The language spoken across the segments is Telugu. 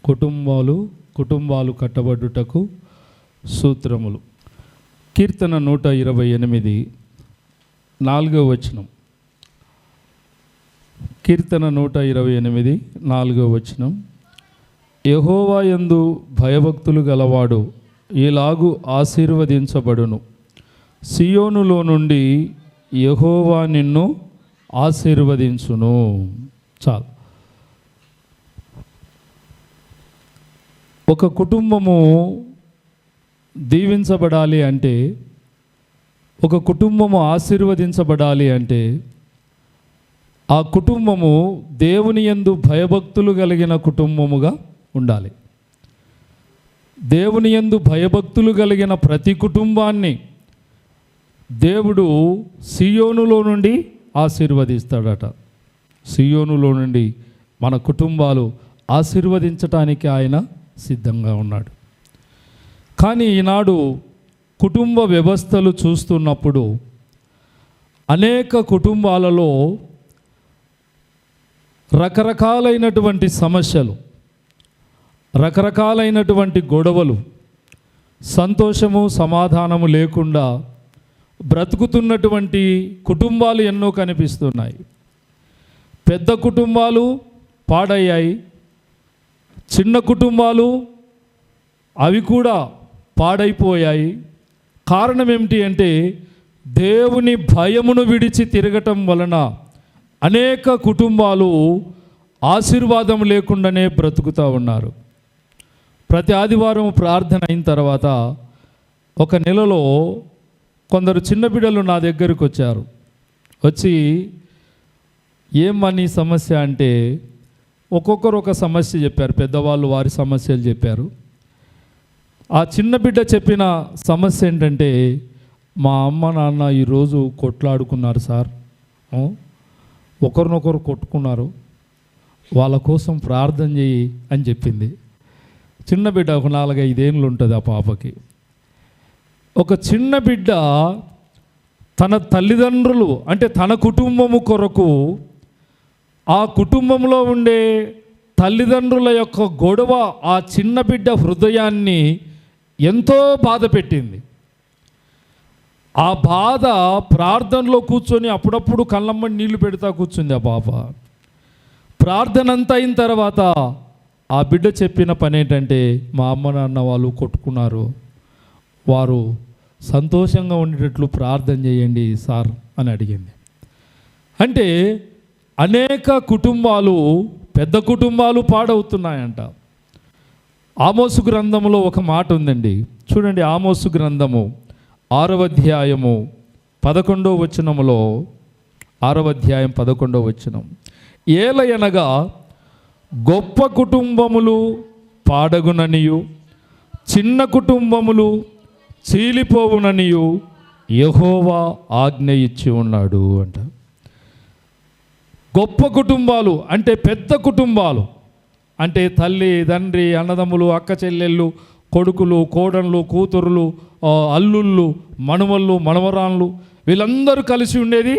కుటుంబాలు కట్టబడుటకు సూత్రములు. కీర్తన 128 4వ వచనం. కీర్తన 128 4వ వచనం. యెహోవా యందు భయభక్తులు గలవాడు ఇలాగు ఆశీర్వదించబడును. సియోనులో నుండి యెహోవా నిన్ను ఆశీర్వదించును. చాలు. ఒక కుటుంబము దీవించబడాలి అంటే, ఒక కుటుంబము ఆశీర్వదించబడాలి అంటే, ఆ కుటుంబము దేవుని యందు భయభక్తులు కలిగిన కుటుంబముగా ఉండాలి. దేవుని యందు భయభక్తులు కలిగిన ప్రతి కుటుంబాన్ని దేవుడు సియోనులో నుండి ఆశీర్వదిస్తాడట. సియోనులో నుండి మన కుటుంబాలు ఆశీర్వదించటానికి ఆయన సిద్ధంగా ఉన్నాడు. కానీ ఈనాడు కుటుంబ వ్యవస్థలు చూస్తున్నప్పుడు అనేక కుటుంబాలలో రకరకాలైనటువంటి సమస్యలు, రకరకాలైనటువంటి గొడవలు, సంతోషము సమాధానము లేకుండా బ్రతుకుతున్నటువంటి కుటుంబాలు ఎన్నో కనిపిస్తున్నాయి. పెద్ద కుటుంబాలు పాడయ్యాయి, చిన్న కుటుంబాలు అవి కూడా పాడైపోయాయి. కారణం ఏమిటి అంటే, దేవుని భయమును విడిచి తిరగటం వలన అనేక కుటుంబాలు ఆశీర్వాదం లేకుండానే బ్రతుకుతూ ఉన్నారు. ప్రతి ఆదివారం ప్రార్థన అయిన తర్వాత ఒక నెలలో కొందరు చిన్న బిడ్డలు నా దగ్గరికి వచ్చారు. వచ్చి ఏమని సమస్య అంటే, ఒక్కొక్కరు ఒక సమస్య చెప్పారు. పెద్దవాళ్ళు వారి సమస్యలు చెప్పారు. ఆ చిన్న బిడ్డ చెప్పిన సమస్య ఏంటంటే, మా అమ్మ నాన్న ఈరోజు కొట్లాడుకున్నారు సార్, ఒకరినొకరు కొట్టుకున్నారు, వాళ్ళ కోసం ప్రార్థన చేయి అని చెప్పింది. చిన్న బిడ్డ, ఒక 4-5 ఏళ్ళు ఉంటుంది ఆ పాపకి. ఒక చిన్న బిడ్డ తన తల్లిదండ్రులు అంటే తన కుటుంబము కొరకు, ఆ కుటుంబంలో ఉండే తల్లిదండ్రుల యొక్క గొడవ ఆ చిన్న బిడ్డ హృదయాన్ని ఎంతో బాధ పెట్టింది. ఆ బాధ ప్రార్థనలో కూర్చొని అప్పుడప్పుడు కళ్ళమ్మని నీళ్లు పెడతా కూర్చుంది ఆ పాప. ప్రార్థన అంతా అయిన తర్వాత ఆ బిడ్డ చెప్పిన పని ఏంటంటే, మా అమ్మ నాన్న వాళ్ళు కొట్టుకున్నారు, వారు సంతోషంగా ఉండేటట్లు ప్రార్థన చేయండి సార్ అని అడిగింది. అంటే అనేక కుటుంబాలు, పెద్ద కుటుంబాలు పాడవుతున్నాయంట. ఆమోసు గ్రంథములో ఒక మాట ఉందండి, చూడండి. ఆమోసు గ్రంథము 6వ అధ్యాయము 11వ వచనములో, 6వ అధ్యాయం 11వ వచనం. ఏలయనగా గొప్ప కుటుంబములు పాడగుననియు చిన్న కుటుంబములు చీలిపోవుననియు యెహోవా ఆజ్ఞ ఇచ్చి ఉన్నాడు అంట. గొప్ప కుటుంబాలు అంటే పెద్ద కుటుంబాలు అంటే తల్లి, తండ్రి, అన్నదమ్ములు, అక్క చెల్లెళ్ళు, కొడుకులు, కోడళ్ళు, కూతురులు, అల్లుళ్ళు, మనుమళ్ళు, మనవరాళ్ళు, వీళ్ళందరూ కలిసి ఉండేది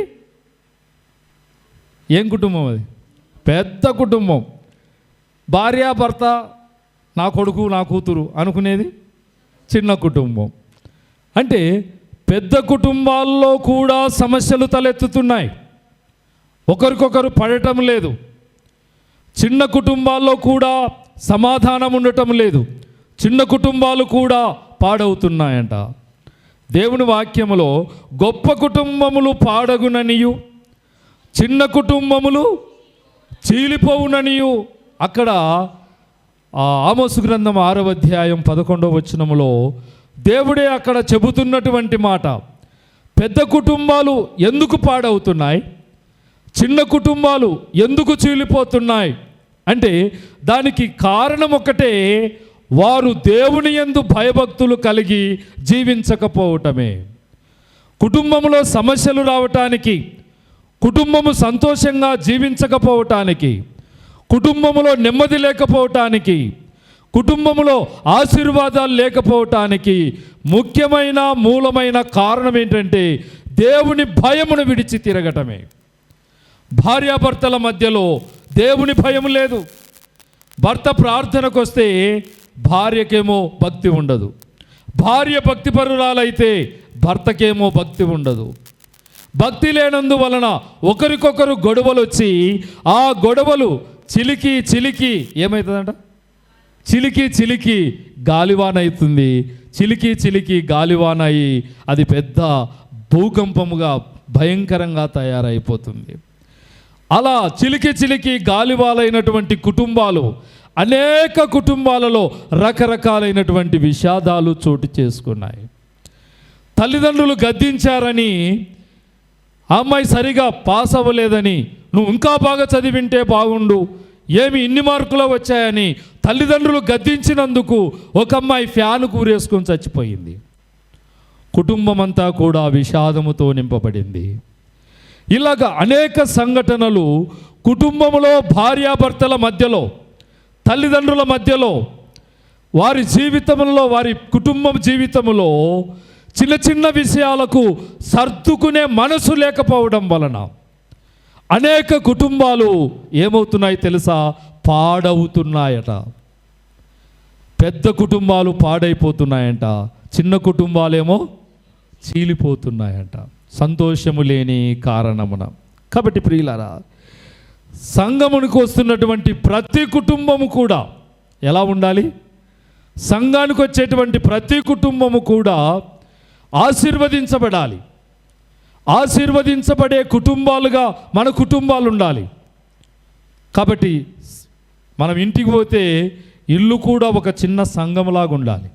ఏం కుటుంబం? అది పెద్ద కుటుంబం. భార్యాభర్త, నా కొడుకు, నా కూతురు అనుకునేది చిన్న కుటుంబం. అంటే పెద్ద కుటుంబాల్లో కూడా సమస్యలు తలెత్తుతున్నాయి, ఒకరికొకరు పడటం లేదు. చిన్న కుటుంబాల్లో కూడా సమాధానం ఉండటం లేదు, చిన్న కుటుంబాలు కూడా పాడవుతున్నాయంట. దేవుని వాక్యములో గొప్ప కుటుంబములు పాడగుననియు చిన్న కుటుంబములు చీలిపోవుననియు, అక్కడ ఆమోసు గ్రంథం 6వ అధ్యాయం 11వ వచనములో దేవుడే అక్కడ చెబుతున్నటువంటి మాట. పెద్ద కుటుంబాలు ఎందుకు పాడవుతున్నాయి, చిన్న కుటుంబాలు ఎందుకు చీలిపోతున్నాయి అంటే దానికి కారణం ఒకటే, వారు దేవుని యందు భయభక్తులు కలిగి జీవించకపోవటమే. కుటుంబంలో సమస్యలు రావటానికి, కుటుంబము సంతోషంగా జీవించకపోవటానికి, కుటుంబంలో నెమ్మది లేకపోవటానికి, కుటుంబంలో ఆశీర్వాదాలు లేకపోవటానికి ముఖ్యమైన మూలమైన కారణం ఏంటంటే దేవుని భయమును విడిచి తిరగటమే. భార్యాభర్తల మధ్యలో దేవుని భయం లేదు, భర్త ప్రార్థనకు వస్తే భార్యకేమో భక్తి ఉండదు, భార్య భక్తిపరురాలైతే భర్తకేమో భక్తి ఉండదు. భక్తి లేనందువలన ఒకరికొకరు గొడవలు వచ్చి ఆ గొడవలు చిలికి చిలికి ఏమవుతుందంట, చిలికి చిలికి గాలివాన అవుతుంది. చిలికి చిలికి గాలివాన అయి అది పెద్ద భూకంపముగా భయంకరంగా తయారైపోతుంది. అలా చిలికి చిలికి గాలివాలైనటువంటి కుటుంబాలు, అనేక కుటుంబాలలో రకరకాలైనటువంటి విషాదాలు చోటు చేసుకున్నాయి. తల్లిదండ్రులు గద్దించారని, ఆ అమ్మాయి సరిగా పాస్ అవ్వలేదని, నువ్వు ఇంకా బాగా చదివింటే బాగుండు, ఏమి ఇన్ని మార్కులు వచ్చాయని తల్లిదండ్రులు గద్దించినందుకు ఒక అమ్మాయి ఫ్యాను కూరేసుకొని చచ్చిపోయింది. కుటుంబం అంతా కూడా విషాదముతో నింపబడింది. ఇలాగ అనేక సంఘటనలు కుటుంబంలో, భార్యాభర్తల మధ్యలో, తల్లిదండ్రుల మధ్యలో, వారి జీవితంలో, వారి కుటుంబం జీవితంలో చిన్న చిన్న విషయాలకు సర్దుకునే మనసు లేకపోవడం వలన అనేక కుటుంబాలు ఏమవుతున్నాయి తెలుసా? పాడవుతున్నాయట. పెద్ద కుటుంబాలు పాడైపోతున్నాయంట, చిన్న కుటుంబాలేమో చీలిపోతున్నాయంట, సంతోషము లేని కారణమున. కాబట్టి ప్రియులారా, సంఘమునికి వస్తున్నటువంటి ప్రతి కుటుంబము కూడా ఎలా ఉండాలి? సంఘానికి వచ్చేటువంటి ప్రతి కుటుంబము కూడా ఆశీర్వదించబడాలి. ఆశీర్వదించబడే కుటుంబాలుగా మన కుటుంబాలు ఉండాలి. కాబట్టి మనం ఇంటికి పోతే ఇల్లు కూడా ఒక చిన్న సంఘంలాగా ఉండాలి.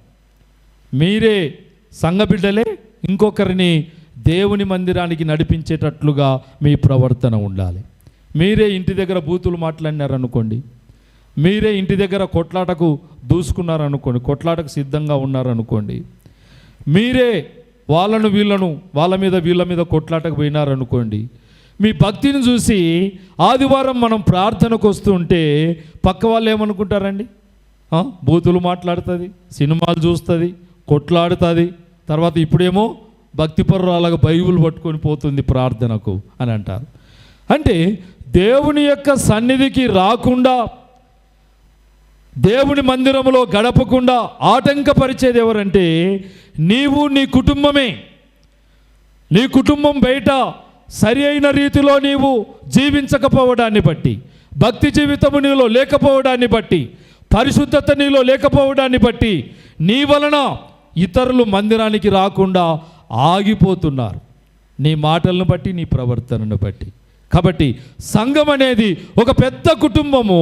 మీరే సంఘ బిడ్డలే, ఇంకొకరిని దేవుని మందిరానికి నడిపించేటట్లుగా మీ ప్రవర్తన ఉండాలి. మీరే ఇంటి దగ్గర బూతులు మాట్లాడినారనుకోండి, మీరే ఇంటి దగ్గర కొట్లాటకు దూసుకున్నారనుకోండి, కొట్లాటకు సిద్ధంగా ఉన్నారనుకోండి, మీరే వాళ్ళను వీళ్ళను వాళ్ళ మీద వీళ్ళ మీద కొట్లాటకు పోయినారనుకోండి, మీ భక్తిని చూసి ఆదివారం మనం ప్రార్థనకు వస్తుంటే పక్క వాళ్ళు ఏమనుకుంటారండి? బూతులు మాట్లాడుతుంది, సినిమాలు చూస్తుంది, కొట్లాడుతుంది, తర్వాత ఇప్పుడేమో భక్తిపరురాలుగా బైబిల్ పట్టుకొని పోతుంది ప్రార్థనకు అని అంటారు. అంటే దేవుని యొక్క సన్నిధికి రాకుండా, దేవుని మందిరంలో గడపకుండా ఆటంకపరిచేది ఎవరంటే నీవు, నీ కుటుంబమే. నీ కుటుంబం బయట సరి అయిన రీతిలో నీవు జీవించకపోవడాన్ని బట్టి, భక్తి జీవితము నీలో లేకపోవడాన్ని బట్టి, పరిశుద్ధత నీలో లేకపోవడాన్ని బట్టి నీ వలన ఇతరులు మందిరానికి రాకుండా ఆగిపోతున్నారు, నీ మాటలను బట్టి, నీ ప్రవర్తనను బట్టి. కాబట్టి సంఘం అనేది ఒక పెద్ద కుటుంబము,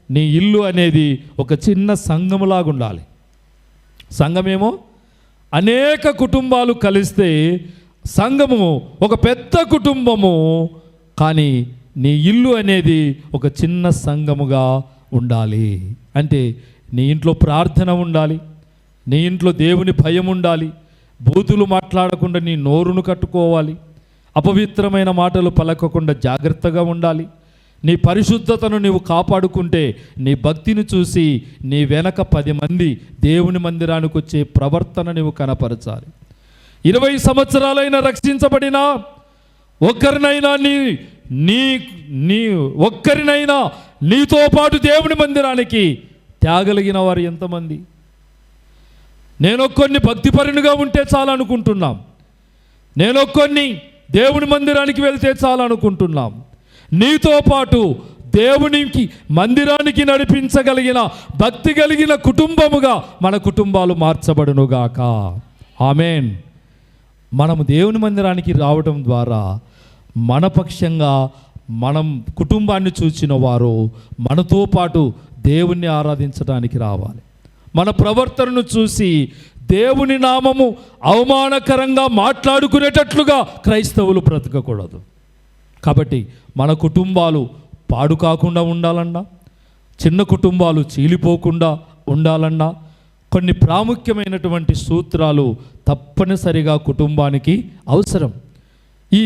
నీ ఇల్లు అనేది ఒక చిన్న సంఘములాగా ఉండాలి. సంఘమేమో అనేక కుటుంబాలు కలిస్తే సంఘము ఒక పెద్ద కుటుంబము, కానీ నీ ఇల్లు అనేది ఒక చిన్న సంఘముగా ఉండాలి. అంటే నీ ఇంట్లో ప్రార్థన ఉండాలి, నీ ఇంట్లో దేవుని భయం ఉండాలి, బూతులు మాట్లాడకుండా నీ నోరును కట్టుకోవాలి, అపవిత్రమైన మాటలు పలకకుండా జాగ్రత్తగా ఉండాలి. నీ పరిశుద్ధతను నీవు కాపాడుకుంటే నీ భక్తిని చూసి నీ వెనక 10 మంది దేవుని మందిరానికి వచ్చే ప్రవర్తన నీవు కనపరచాలి. 20 సంవత్సరాలైనా రక్షించబడినా ఒక్కరినైనా ఒక్కరినైనా నీతో పాటు దేవుని మందిరానికి తేగలిగిన వారు ఎంతమంది? నేనొక్కరిని భక్తిపరునిగా ఉంటే చాలనుకుంటున్నాం, నేనొక్కరిని దేవుని మందిరానికి వెళ్తే చాలనుకుంటున్నాం. నీతో పాటు దేవునికి మందిరానికి నడిపించగలిగిన భక్తి కలిగిన కుటుంబముగా మన కుటుంబాలు మార్చబడునుగాక. ఆమేన్. మనము దేవుని మందిరానికి రావడం ద్వారా మన పక్షంగా మనం కుటుంబాన్ని చూసిన వారు మనతో పాటు దేవుణ్ణి ఆరాధించడానికి రావాలి. మన ప్రవర్తనను చూసి దేవుని నామము అవమానకరంగా మాట్లాడుకునేటట్లుగా క్రైస్తవులు బ్రతకకూడదు. కాబట్టి మన కుటుంబాలు పాడు కాకుండా ఉండాలన్నా, చిన్న కుటుంబాలు చీలిపోకుండా ఉండాలన్నా కొన్ని ప్రాముఖ్యమైనటువంటి సూత్రాలు తప్పనిసరిగా కుటుంబానికి అవసరం. ఈ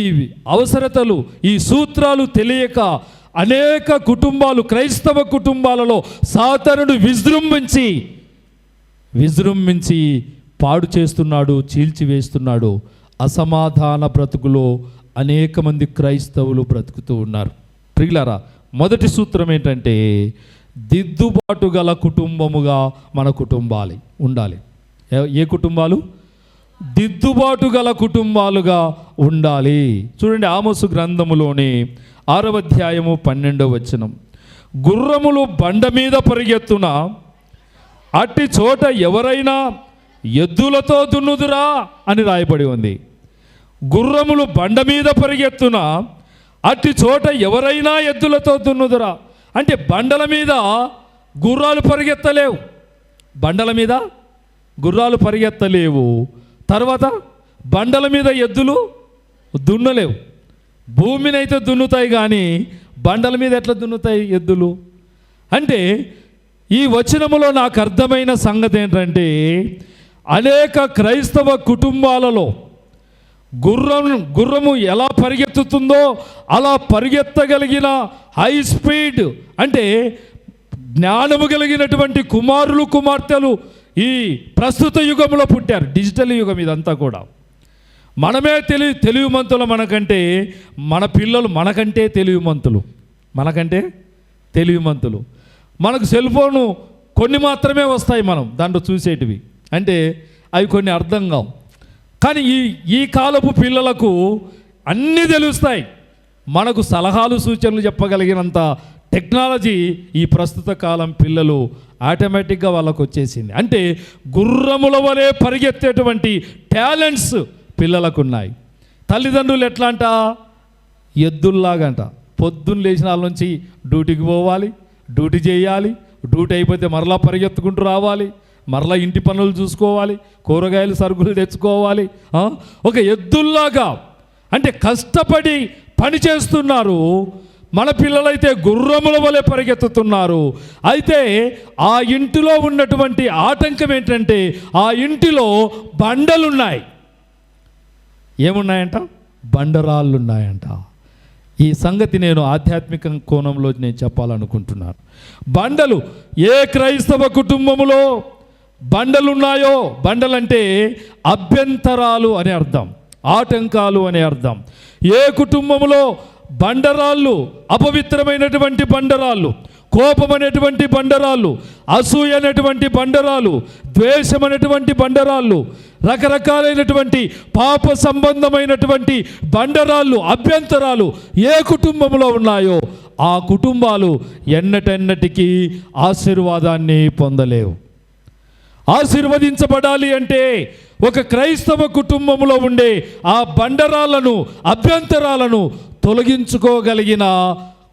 అవసరతలు, ఈ సూత్రాలు తెలియక అనేక కుటుంబాలు, క్రైస్తవ కుటుంబాలలో సాతానుడు విజృంభించి పాడు చేస్తున్నాడు, చీల్చివేస్తున్నాడు. అసమాధాన బ్రతుకులో అనేక మంది క్రైస్తవులు బ్రతుకుతూ ఉన్నారు. ప్రియులారా, మొదటి సూత్రం ఏంటంటే దిద్దుబాటు గల కుటుంబముగా మన కుటుంబాలు ఉండాలి. ఏ కుటుంబాలు? దిద్దుబాటు గల కుటుంబాలుగా ఉండాలి. చూడండి, ఆమోసు గ్రంథములోని 6వ అధ్యాయము 12వ వచనం, గుర్రములు బండ మీద పరిగెత్తున, అట్టి చోట ఎవరైనా ఎద్దులతో దున్నుదురా అని రాయబడి ఉంది. గుర్రములు బండ మీద పరిగెత్తున, అట్టి చోట ఎవరైనా ఎద్దులతో దున్నుదురా అంటే బండల మీద గుర్రాలు పరిగెత్తలేవు. బండల మీద గుర్రాలు పరిగెత్తలేవు. తర్వాత బండల మీద ఎద్దులు దున్నలేవు. భూమిని అయితే దున్నుతాయి కానీ బండల మీద ఎట్లా దున్నుతాయి ఎద్దులు? అంటే ఈ వచనములో నాకు అర్థమైన సంగతి ఏంటంటే, అనేక క్రైస్తవ కుటుంబాలలో గుర్రము ఎలా పరిగెత్తుతుందో అలా పరిగెత్తగలిగిన హై స్పీడ్ అంటే జ్ఞానము కలిగినటువంటి కుమారులు కుమార్తెలు ఈ ప్రస్తుత యుగంలో పుట్టారు. డిజిటల్ యుగం ఇదంతా కూడా. మనమే తెలివిమంతులు మనకంటే, మన పిల్లలు మనకంటే తెలివిమంతులు. మనకు సెల్ ఫోను కొన్ని మాత్రమే వస్తాయి, మనం దాంట్లో చూసేటివి అంటే అవి కొన్ని అర్థం కావు. కానీ ఈ కాలపు పిల్లలకు అన్నీ తెలుస్తాయి. మనకు సలహాలు సూచనలు చెప్పగలిగినంత టెక్నాలజీ ఈ ప్రస్తుత కాలం పిల్లలు ఆటోమేటిక్గా వాళ్ళకు వచ్చేసింది. అంటే గుర్రముల వలె పరిగెత్తేటువంటి టాలెంట్స్ పిల్లలకు ఉన్నాయి. తల్లిదండ్రులు ఎట్లా అంట? ఎద్దుల్లాగంట. పొద్దున్న లేచిన వాళ్ళ నుంచి డ్యూటీకి పోవాలి, డ్యూటీ చేయాలి, డ్యూటీ అయిపోతే మరలా పరిగెత్తుకుంటూ రావాలి, మరలా ఇంటి పనులు చూసుకోవాలి, కూరగాయలు సరుకులు తెచ్చుకోవాలి. ఒక ఎద్దుల్లాగా అంటే కష్టపడి పని చేస్తున్నారు. మన పిల్లలైతే గుర్రముల వలె పరిగెత్తుతున్నారు. అయితే ఆ ఇంటిలో ఉన్నటువంటి ఆటంకం ఏంటంటే, ఆ ఇంటిలో బండలున్నాయి. ఏమున్నాయంట? బండరాళ్ళున్నాయంట. ఈ సంగతి నేను ఆధ్యాత్మిక కోణంలో నేను చెప్పాలనుకుంటున్నాను. బండలు ఏ క్రైస్తవ కుటుంబములో బండలున్నాయో, బండలంటే అభ్యంతరాలు అనే అర్థం, ఆటంకాలు అనే అర్థం. ఏ కుటుంబములో బండరాళ్ళు, అపవిత్రమైనటువంటి బండరాళ్ళు, కోపం అనేటువంటి బండరాళ్ళు, అసూయ అనేటువంటి బండరాళ్ళు, ద్వేషం అనేటువంటి బండరాళ్ళు, రకరకాలైనటువంటి పాప సంబంధమైనటువంటి బండరాళ్ళు, అభ్యంతరాలు ఏ కుటుంబంలో ఉన్నాయో ఆ కుటుంబాలు ఎన్నటెన్నటికీ ఆశీర్వాదాన్ని పొందలేవు. ఆశీర్వదించబడాలి అంటే ఒక క్రైస్తవ కుటుంబంలో ఉండే ఆ బండరాలను, అభ్యంతరాలను తొలగించుకోగలిగిన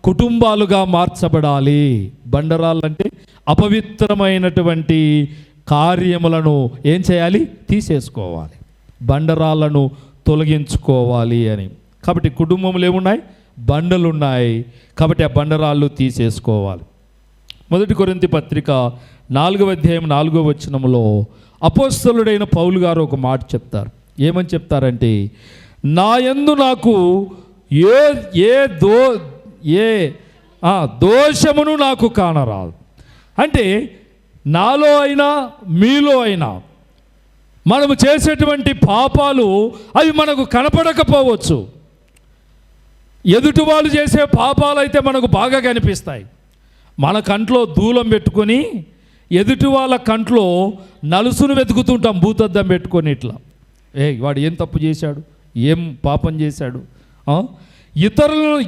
కుటుంబాలుగా మార్చబడాలి. బండరాలంటే అపవిత్రమైనటువంటి కార్యములను ఏం చేయాలి? తీసేసుకోవాలి, బండరాలను తొలగించుకోవాలి అని. కాబట్టి కుటుంబంలో ఏమున్నాయి? బండలున్నాయి. కాబట్టి ఆ బండరాళ్ళు తీసేసుకోవాలి. 1 కొరింథీ పత్రిక 4వ అధ్యాయం 4వ వచనంలో అపోస్తలుడైన పౌలు గారు ఒక మాట చెప్తారు. ఏమని చెప్తారంటే, నా యందు నాకు ఏ దోషమును నాకు కానరాదు. అంటే నాలో అయినా మీలో అయినా మనము చేసేటువంటి పాపాలు అవి మనకు కనపడకపోవచ్చు. ఎదుటి వాళ్ళు చేసే పాపాలు అయితే మనకు బాగా కనిపిస్తాయి. మన కంట్లో దూలం పెట్టుకొని ఎదుటి వాళ్ళ కంట్లో నలుసును వెతుకుతుంటాం, భూతద్దం పెట్టుకొని ఇట్లా, వాడు ఏం తప్పు చేశాడు, ఏం పాపం చేశాడు.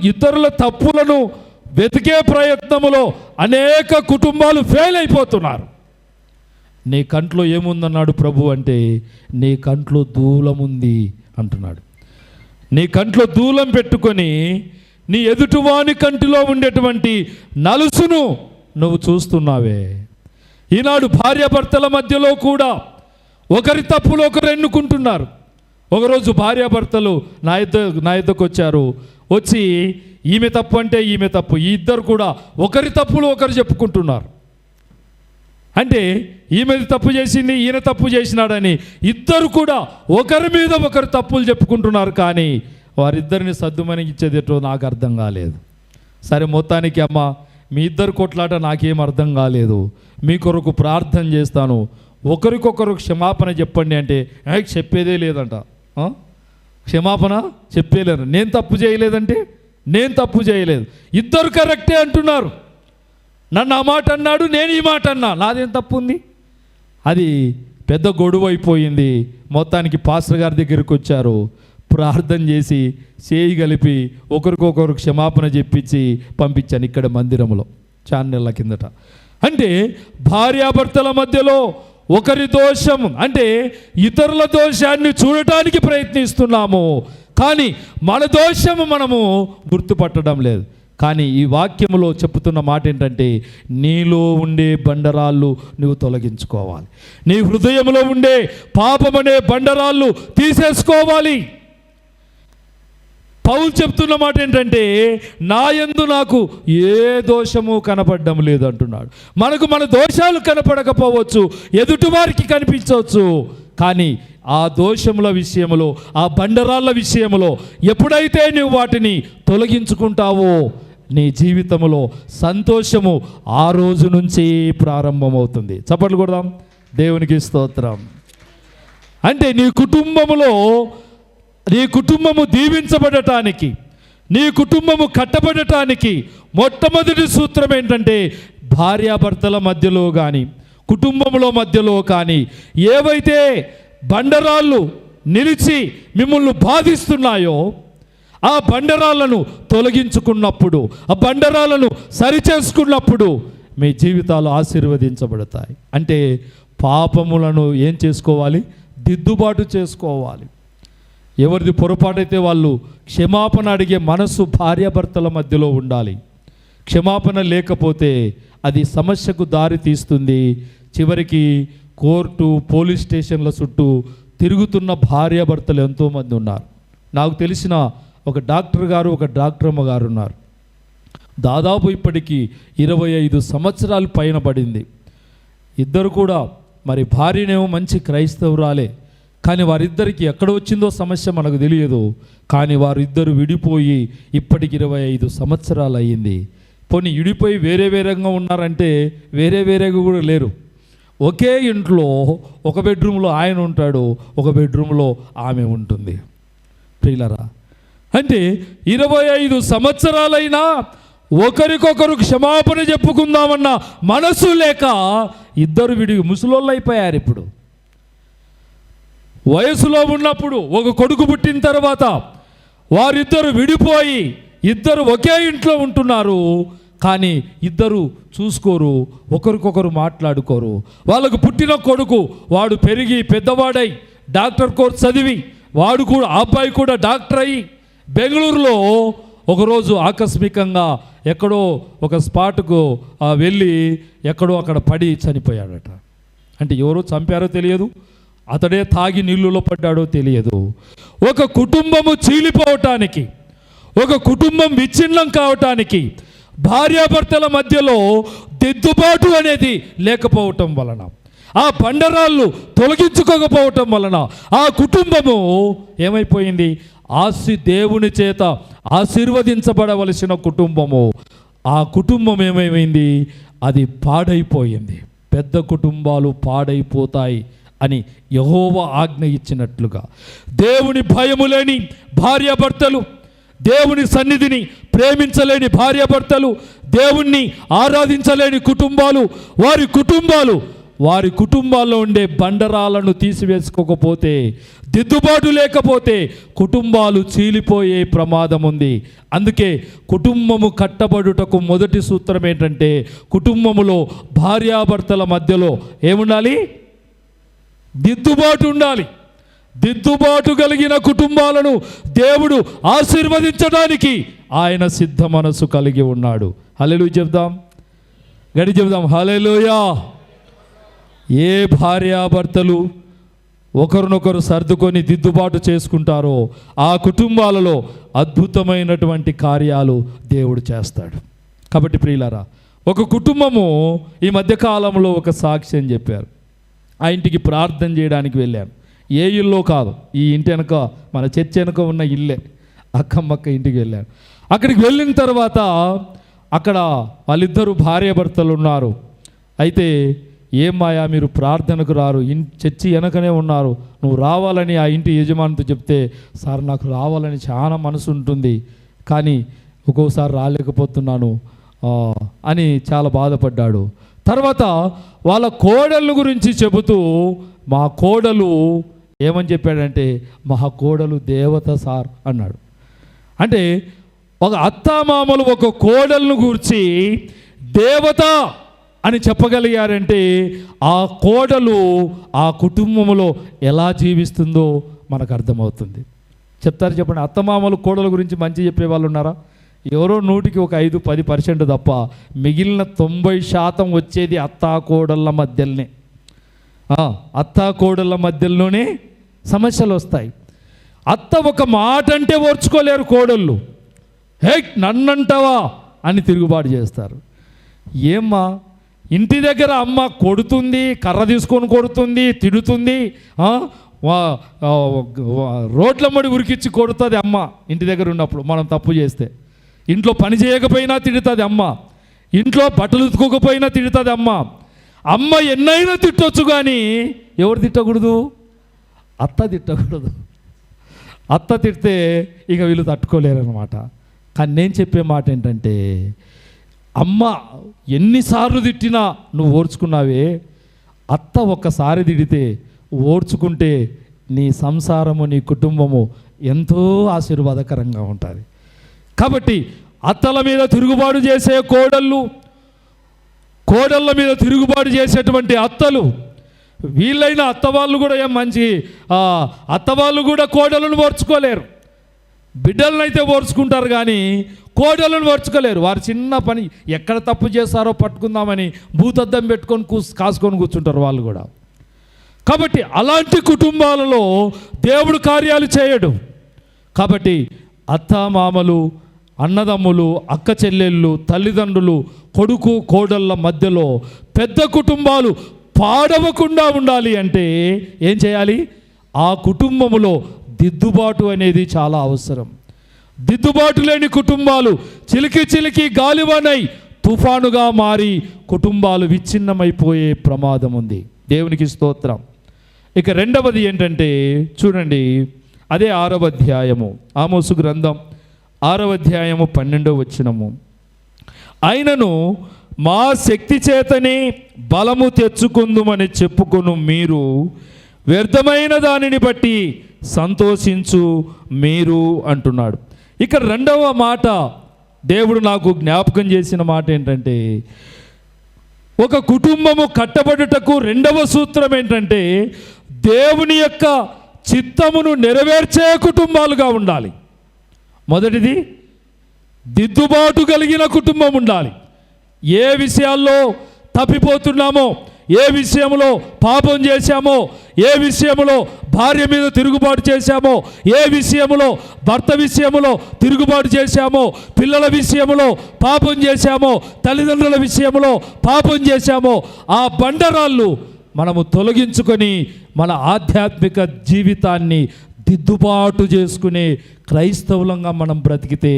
ఇతరుల తప్పులను వెతికే ప్రయత్నములో అనేక కుటుంబాలు ఫెయిల్ అయిపోతున్నారు. నీ కంట్లో ఏముందన్నాడు ప్రభు అంటే, నీ కంట్లో దూలం ఉంది అంటున్నాడు. నీ కంట్లో దూలం పెట్టుకొని నీ ఎదుటివాని కంటిలో ఉండేటువంటి నలుసును నువ్వు చూస్తున్నావే. ఈనాడు భార్యాభర్తల మధ్యలో కూడా ఒకరి తప్పులు ఒకరు ఎన్నుకుంటున్నారు. ఒకరోజు భార్యాభర్తలు నా ఇద్దరికి వచ్చారు. వచ్చి ఈమె తప్పు అంటే ఈమె తప్పు, ఈ ఇద్దరు కూడా ఒకరి తప్పులు ఒకరు చెప్పుకుంటున్నారు. అంటే ఈమెది తప్పు చేసింది, ఈయన తప్పు చేసినాడని ఇద్దరు కూడా ఒకరి మీద ఒకరు తప్పులు చెప్పుకుంటున్నారు. కానీ వారిద్దరిని సద్దుమణిగించేదేటో నాకు అర్థం కాలేదు. సరే, మొత్తానికి అమ్మ మీ ఇద్దరు కొట్లాట నాకేం అర్థం కాలేదు, మీ కొరకు ప్రార్థన చేస్తాను, ఒకరికొకరు క్షమాపణ చెప్పండి అంటే చెప్పేదే లేదంట. క్షమాపణ చెప్పేలేరు. నేను తప్పు చేయలేదంటే నేను తప్పు చేయలేదు, ఇద్దరు కరెక్టే అంటున్నారు. నన్ను ఆ మాట అన్నాడు, నేను ఈ మాట అన్నా, నాదేం తప్పు ఉంది? అది పెద్ద గొడవ అయిపోయింది. మొత్తానికి పాస్టర్ గారి దగ్గరికి వచ్చారు, ప్రార్థన చేసి చేయి కలిపి ఒకరికొకరు క్షమాపణ చెప్పించి పంపించాను ఇక్కడ మందిరంలో చాలా నెలల కిందట. అంటే భార్యాభర్తల మధ్యలో ఒకరి దోషం అంటే ఇతరుల దోషాన్ని చూడటానికి ప్రయత్నిస్తున్నాము, కానీ మన దోషము మనము గుర్తుపట్టడం లేదు. కానీ ఈ వాక్యములో చెప్తున్న మాట ఏంటంటే, నీలో ఉండే బండరాళ్ళు నువ్వు తొలగించుకోవాలి. నీ హృదయంలో ఉండే పాపమనే బండరాళ్ళు తీసేసుకోవాలి. పౌలు చెప్తున్న మాట ఏంటంటే, నా యందు నాకు ఏ దోషము కనపడడం లేదు అంటున్నాడు. మనకు మన దోషాలు కనపడకపోవచ్చు, ఎదుటివారికి కనిపించవచ్చు, కానీ ఆ దోషముల విషయంలో, ఆ బండరాళ్ళ విషయంలో ఎప్పుడైతే నువ్వు వాటిని తొలగించుకుంటావో నీ జీవితంలో సంతోషము ఆ రోజు నుంచి ప్రారంభమవుతుంది. చప్పట్లు కొడదాం, దేవునికి స్తోత్రం. అంటే నీ కుటుంబము దీవించబడటానికి, నీ కుటుంబము కట్టబడటానికి మొట్టమొదటి సూత్రం ఏంటంటే, భార్యాభర్తల మధ్యలో కానీ కుటుంబంలో మధ్యలో కానీ ఏవైతే బండరాళ్ళు నిలిచి మిమ్మల్ని బాధిస్తున్నాయో ఆ బండరాలను తొలగించుకున్నప్పుడు, ఆ బండరాలను సరిచేసుకున్నప్పుడు మీ జీవితాలు ఆశీర్వదించబడతాయి. అంటే పాపములను ఏం చేసుకోవాలి? దిద్దుబాటు చేసుకోవాలి. ఎవరిది పొరపాటైతే వాళ్ళు క్షమాపణ అడిగే మనసు భార్యాభర్తల మధ్యలో ఉండాలి. క్షమాపణ లేకపోతే అది సమస్యకు దారి తీస్తుంది. చివరికి కోర్టు, పోలీస్ స్టేషన్ల చుట్టూ తిరుగుతున్న భార్యాభర్తలు ఎంతోమంది ఉన్నారు. నాకు తెలిసిన ఒక డాక్టర్ గారు, ఒక డాక్టరమ్మ గారు ఉన్నారు. దాదాపు ఇప్పటికీ 25 సంవత్సరాలు పైన పడింది. ఇద్దరు కూడా మరి భార్యనేమో మంచి క్రైస్తవురాలే, కానీ వారిద్దరికి ఎక్కడ వచ్చిందో సమస్య మనకు తెలియదు. కానీ వారిద్దరు విడిపోయి ఇప్పటికి 25 సంవత్సరాలు అయ్యింది. పోనీ విడిపోయి వేరే వేరేగా ఉన్నారంటే వేరే వేరేగా కూడా లేరు. ఒకే ఇంట్లో ఒక బెడ్రూమ్లో ఆయన ఉంటాడు, ఒక బెడ్రూమ్లో ఆమె ఉంటుంది. ప్రియులారా, అంటే 25 సంవత్సరాలైనా ఒకరికొకరు క్షమాపణ చెప్పుకుందామన్న మనసు లేక ఇద్దరు ముసలోళ్ళు అయిపోయారు. ఇప్పుడు వయసులో ఉన్నప్పుడు ఒక కొడుకు పుట్టిన తర్వాత వారిద్దరు విడిపోయి ఇద్దరు ఒకే ఇంట్లో ఉంటున్నారు, కానీ ఇద్దరు చూసుకోరు, ఒకరికొకరు మాట్లాడుకోరు. వాళ్ళకు పుట్టిన కొడుకు వాడు పెరిగి పెద్దవాడై డాక్టర్ కోర్స్ చదివి వాడు కూడా, ఆ అబ్బాయి కూడా డాక్టర్ అయ్యి బెంగళూరులో ఒకరోజు ఆకస్మికంగా ఎక్కడో ఒక స్పాట్కు వెళ్ళి ఎక్కడో అక్కడ పడి చనిపోయాడట. అంటే ఎవరో చంపారో తెలియదు, అతడే తాగి నీళ్ళలో పడ్డాడో తెలియదు. ఒక కుటుంబము చీలిపోవటానికి, ఒక కుటుంబం విచ్ఛిన్నం కావటానికి భార్యాభర్తల మధ్యలో దిద్దుబాటు అనేది లేకపోవటం వలన, ఆ బండరాళ్ళు తొలగించుకోకపోవటం వలన ఆ కుటుంబము ఏమైపోయింది? దేవుని చేత ఆశీర్వదించబడవలసిన కుటుంబము, ఆ కుటుంబం ఏమైంది? అది పాడైపోయింది. పెద్ద కుటుంబాలు పాడైపోతాయి అని యెహోవా ఆజ్ఞ ఇచ్చినట్లుగా దేవుని భయము లేని భార్యాభర్తలు, దేవుని సన్నిధిని ప్రేమించలేని భార్యాభర్తలు, దేవుణ్ణి ఆరాధించలేని కుటుంబాలు, వారి కుటుంబాల్లో ఉండే బండరాలను తీసివేసుకోకపోతే, దిద్దుబాటు లేకపోతే కుటుంబాలు చీలిపోయే ప్రమాదం ఉంది. అందుకే కుటుంబము కట్టబడుటకు మొదటి సూత్రం ఏంటంటే, కుటుంబములో భార్యాభర్తల మధ్యలో ఏముండాలి? దిద్దుబాటు ఉండాలి. దిద్దుబాటు కలిగిన కుటుంబాలను దేవుడు ఆశీర్వదించడానికి ఆయన సిద్ధ మనసు కలిగి ఉన్నాడు. హల్లెలూయా చెప్దాం, గడి చెప్దాం, హల్లెలూయా. ఏ భార్యాభర్తలు ఒకరినొకరు సర్దుకొని దిద్దుబాటు చేసుకుంటారో ఆ కుటుంబాలలో అద్భుతమైనటువంటి కార్యాలు దేవుడు చేస్తాడు. కాబట్టి ప్రియులారా, ఒక కుటుంబము ఈ మధ్యకాలంలో ఒక సాక్ష్యం చెప్పారు. ఆ ఇంటికి ప్రార్థన చేయడానికి వెళ్ళాను. ఏ ఇల్లో కాదు, ఈ ఇంటి వెనక, మన చర్చ్ వెనక ఉన్న ఇల్లే, అక్కమ్మక్క ఇంటికి వెళ్ళాను. అక్కడికి వెళ్ళిన తర్వాత అక్కడ వాళ్ళిద్దరూ భార్యాభర్తలు ఉన్నారు. అయితే ఏమాయా మీరు ప్రార్థనకు రారు, చర్చి వెనకనే ఉన్నారు, నువ్వు రావాలని ఆ ఇంటి యజమానితో చెప్తే, సార్ నాకు రావాలని చాలా మనసు ఉంటుంది, కానీ ఒక్కోసారి రాలేకపోతున్నాను, అని చాలా బాధపడ్డాడు. తర్వాత వాళ్ళ కోడళ్ళ గురించి చెబుతూ మా కోడలు ఏమని చెప్పాడంటే మా కోడలు దేవత సార్ అన్నాడు. అంటే ఒక అత్తామామలు ఒక కోడలను గూర్చి దేవత అని చెప్పగలిగారంటే ఆ కోడలు ఆ కుటుంబంలో ఎలా జీవిస్తుందో మనకు అర్థమవుతుంది. చెప్తారు చెప్పండి, అత్తమామలు కోడల గురించి మంచి చెప్పే వాళ్ళు ఉన్నారా? ఎవరో 100కి ఒక 5-10% తప్ప మిగిలిన 90% వచ్చేది అత్తా కోడళ్ళ మధ్యలోనే. అత్తా కోడళ్ళ మధ్యలోనే సమస్యలు వస్తాయి. అత్త ఒక మాట అంటే ఓర్చుకోలేరు కోడళ్ళు. హే నన్నంటావా అని తిరుగుబాటు చేస్తారు. ఏమ్మా ఇంటి దగ్గర అమ్మ కొడుతుంది, కర్ర తీసుకొని కొడుతుంది, తిడుతుంది, రోడ్ల మడి ఉరికిచ్చి కొడుతుంది అమ్మ. ఇంటి దగ్గర ఉన్నప్పుడు మనం తప్పు చేస్తే ఇంట్లో పని చేయకపోయినా తిడుతుంది అమ్మ, ఇంట్లో బట్టలు ఉతుకోకపోయినా తిడుతుంది అమ్మ. అమ్మ ఎన్నైనా తిట్టొచ్చు, కానీ ఎవరు తిట్టకూడదు? అత్త తిట్టకూడదు. అత్త తిడితే ఇక వీళ్ళు తట్టుకోలేరన్నమాట. కానీ నేను చెప్పే మాట ఏంటంటే, అమ్మ ఎన్నిసార్లు తిట్టినా నువ్వు ఓర్చుకున్నావే, అత్త ఒక్కసారి తిడితే ఓర్చుకుంటే నీ సంసారము నీ కుటుంబము ఎంతో ఆశీర్వాదకరంగా ఉంటుంది. కాబట్టి అత్తల మీద తిరుగుబాటు చేసే కోడళ్ళ మీద తిరుగుబాటు చేసేటువంటి అత్తలు, వీళ్ళైన అత్తవాళ్ళు కూడా ఏం మంచి అత్తవాళ్ళు కూడా కోడళ్ళను ఓర్చుకోలేరు. బిడ్డలను అయితే ఓర్చుకుంటారు కానీ కోడళ్ళను ఓర్చుకోలేరు. వారు చిన్న పని ఎక్కడ తప్పు చేస్తారో పట్టుకుందామని భూతద్దం పెట్టుకొని కాసుకొని కూర్చుంటారు వాళ్ళు కూడా. కాబట్టి అలాంటి కుటుంబాలలో దేవుడు కార్యాలు చేయడు. కాబట్టి అత్తామామలు, అన్నదమ్ములు, అక్క చెల్లెళ్ళు, తల్లిదండ్రులు, కొడుకు కోడళ్ళ మధ్యలో పెద్ద కుటుంబాలు పాడవకుండా ఉండాలి అంటే ఏం చేయాలి? ఆ కుటుంబములో దిద్దుబాటు అనేది చాలా అవసరం. దిద్దుబాటు లేని కుటుంబాలు చిలికి గాలివానై తుఫానుగా మారి కుటుంబాలు విచ్ఛిన్నమైపోయే ప్రమాదం ఉంది. దేవునికి స్తోత్రం. ఇక రెండవది ఏంటంటే చూడండి, అదే 6వ అధ్యాయము, ఆమోసు గ్రంథం 6వ అధ్యాయము 12వ వచనము. అయినను మా శక్తి చేతనే బలము తెచ్చుకుందుమని చెప్పుకొను మీరు వ్యర్థమైన దానిని బట్టి సంతోషించు మీరు అంటున్నాడు. ఇక్కడ రెండవ మాట దేవుడు నాకు జ్ఞాపకం చేసిన మాట ఏంటంటే, ఒక కుటుంబము కట్టబడుటకు రెండవ సూత్రం ఏంటంటే దేవుని యొక్క చిత్తమును నెరవేర్చే కుటుంబాలుగా ఉండాలి. మొదటిది దిద్దుబాటు కలిగిన కుటుంబం ఉండాలి. ఏ విషయాల్లో తప్పిపోతున్నామో, ఏ విషయంలో పాపం చేశామో, ఏ విషయంలో భార్య మీద తిరుగుబాటు చేశామో, ఏ విషయంలో భర్త విషయంలో తిరుగుబాటు చేశామో, పిల్లల విషయంలో పాపం చేశామో, తల్లిదండ్రుల విషయంలో పాపం చేశామో, ఆ బండరాళ్ళు మనము తొలగించుకొని మన ఆధ్యాత్మిక జీవితాన్ని దిద్దుబాటు చేసుకునే క్రైస్తవులంగా మనం బ్రతికితే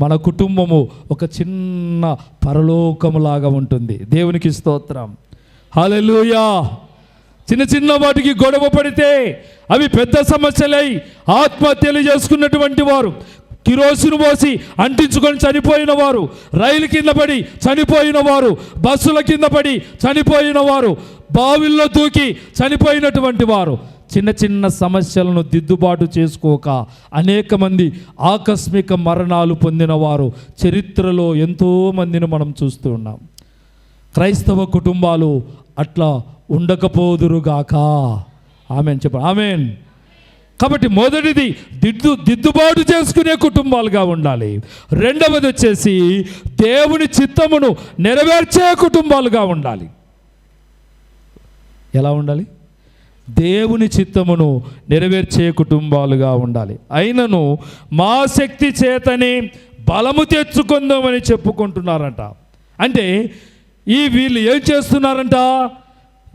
మన కుటుంబము ఒక చిన్న పరలోకములాగా ఉంటుంది. దేవునికి స్తోత్రం. హల్లెలూయా. చిన్న వాటికి గొడవ పడితే అవి పెద్ద సమస్యలై ఆత్మహత్యలు చేసుకున్నటువంటి వారు, కిరోసిన్ పోసి అంటించుకొని చనిపోయిన వారు, రైలు కింద పడి చనిపోయిన వారు, బస్సుల కింద పడి చనిపోయిన వారు, బావిల్లో దూకి చనిపోయినటువంటి వారు, చిన్న సమస్యలను దిద్దుబాటు చేసుకోక అనేక మంది ఆకస్మిక మరణాలు పొందిన వారు చరిత్రలో ఎంతోమందిని మనం చూస్తూ ఉన్నాం. క్రైస్తవ కుటుంబాలు అట్లా ఉండకపోదురుగాక. ఆమెన్ చెప్పండి. ఆమెన్. కాబట్టి మొదటిది దిద్దుబాటు చేసుకునే కుటుంబాలుగా ఉండాలి. రెండవది వచ్చేసి దేవుని చిత్తమును నెరవేర్చే కుటుంబాలుగా ఉండాలి. ఎలా ఉండాలి? దేవుని చిత్తమును నెరవేర్చే కుటుంబాలుగా ఉండాలి. అయినను మా శక్తి చేతనే బలము తెచ్చుకుందామని చెప్పుకుంటున్నారంట. అంటే వీళ్ళు ఏం చేస్తున్నారంట?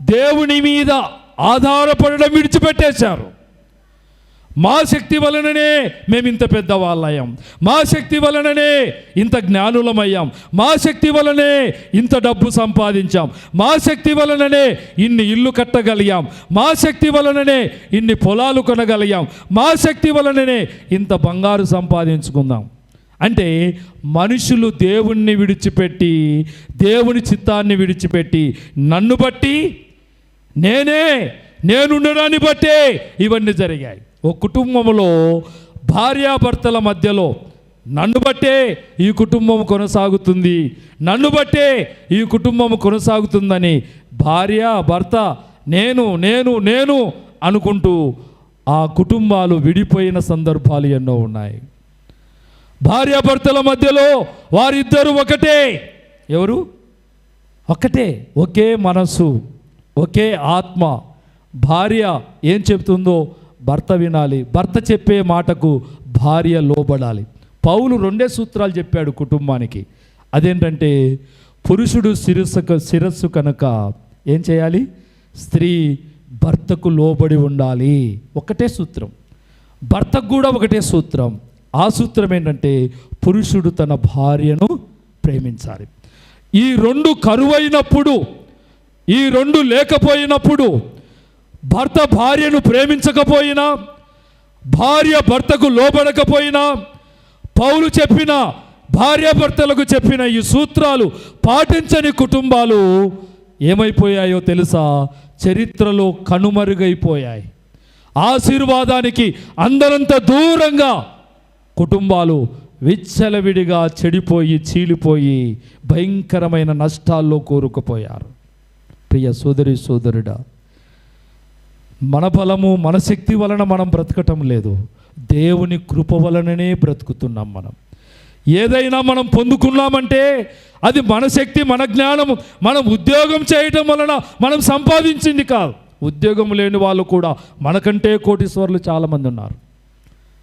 దేవుని మీద ఆధారపడడం విడిచిపెట్టేశారు. మా శక్తి వలననే మేము ఇంత పెద్దవాళ్ళయ్యాం, మా శక్తి వలననే ఇంత జ్ఞానులమయ్యాం, మా శక్తి వలనే ఇంత డబ్బు సంపాదించాం, మా శక్తి వలననే ఇన్ని ఇల్లు కట్టగలిగాం, మా శక్తి వలననే ఇన్ని పొలాలు కొనగలిగాం, మా శక్తి వలననే ఇంత బంగారు సంపాదించుకుందాం అంటే మనుషులు దేవుణ్ణి విడిచిపెట్టి, దేవుని చిత్తాన్ని విడిచిపెట్టి, నన్ను బట్టి నేనుండడాన్ని బట్టే ఇవన్నీ జరిగాయి. ఓ కుటుంబంలో భార్యాభర్తల మధ్యలో నన్ను బట్టే ఈ కుటుంబం కొనసాగుతుంది, నన్ను బట్టే ఈ కుటుంబం కొనసాగుతుందని భార్య భర్త నేను అనుకుంటూ ఆ కుటుంబాలు విడిపోయిన సందర్భాలు ఎన్నో ఉన్నాయి. భార్యాభర్తల మధ్యలో వారిద్దరూ ఒకటే. ఎవరు? ఒకటే, ఒకే మనస్సు, ఒకే ఆత్మ. భార్య ఏం చెప్తుందో భర్త వినాలి, భర్త చెప్పే మాటకు భార్య లోబడాలి. పౌలు 2 సూత్రాలు చెప్పాడు కుటుంబానికి. అదేంటంటే, పురుషుడు శిరస్సు కనుక ఏం చేయాలి? స్త్రీ భర్తకు లోబడి ఉండాలి. ఒకటే సూత్రం. భర్తకు కూడా ఒకటే సూత్రం. ఆ సూత్రం ఏంటంటే, పురుషుడు తన భార్యను ప్రేమించాలి. ఈ 2 కరువైనప్పుడు, ఈ 2 లేకపోయినప్పుడు, భర్త భార్యను ప్రేమించకపోయినా, భార్య భర్తకు లోబడకపోయినా, పౌలు చెప్పిన భార్యాభర్తలకు చెప్పిన ఈ సూత్రాలు పాటించని కుటుంబాలు ఏమైపోయాయో తెలుసా? చరిత్రలో కనుమరుగైపోయాయి. ఆశీర్వాదానికి అందరంత దూరంగా కుటుంబాలు విచ్చలవిడిగా చెడిపోయి, చీలిపోయి భయంకరమైన నష్టాల్లో కూరుకుపోయారు. ప్రియ సోదరి సోదరుడా, మన బలము మన శక్తి వలన మనం బ్రతకటం లేదు, దేవుని కృప వలననే బ్రతుకుతున్నాం. ఏదైనా మనం పొందుకున్నామంటే అది మన శక్తి, మన జ్ఞానము, మనం ఉద్యోగం చేయటం వలన మనం సంపాదించింది కాదు. ఉద్యోగం లేని వాళ్ళు కూడా మనకంటే కోటీశ్వరులు చాలామంది ఉన్నారు.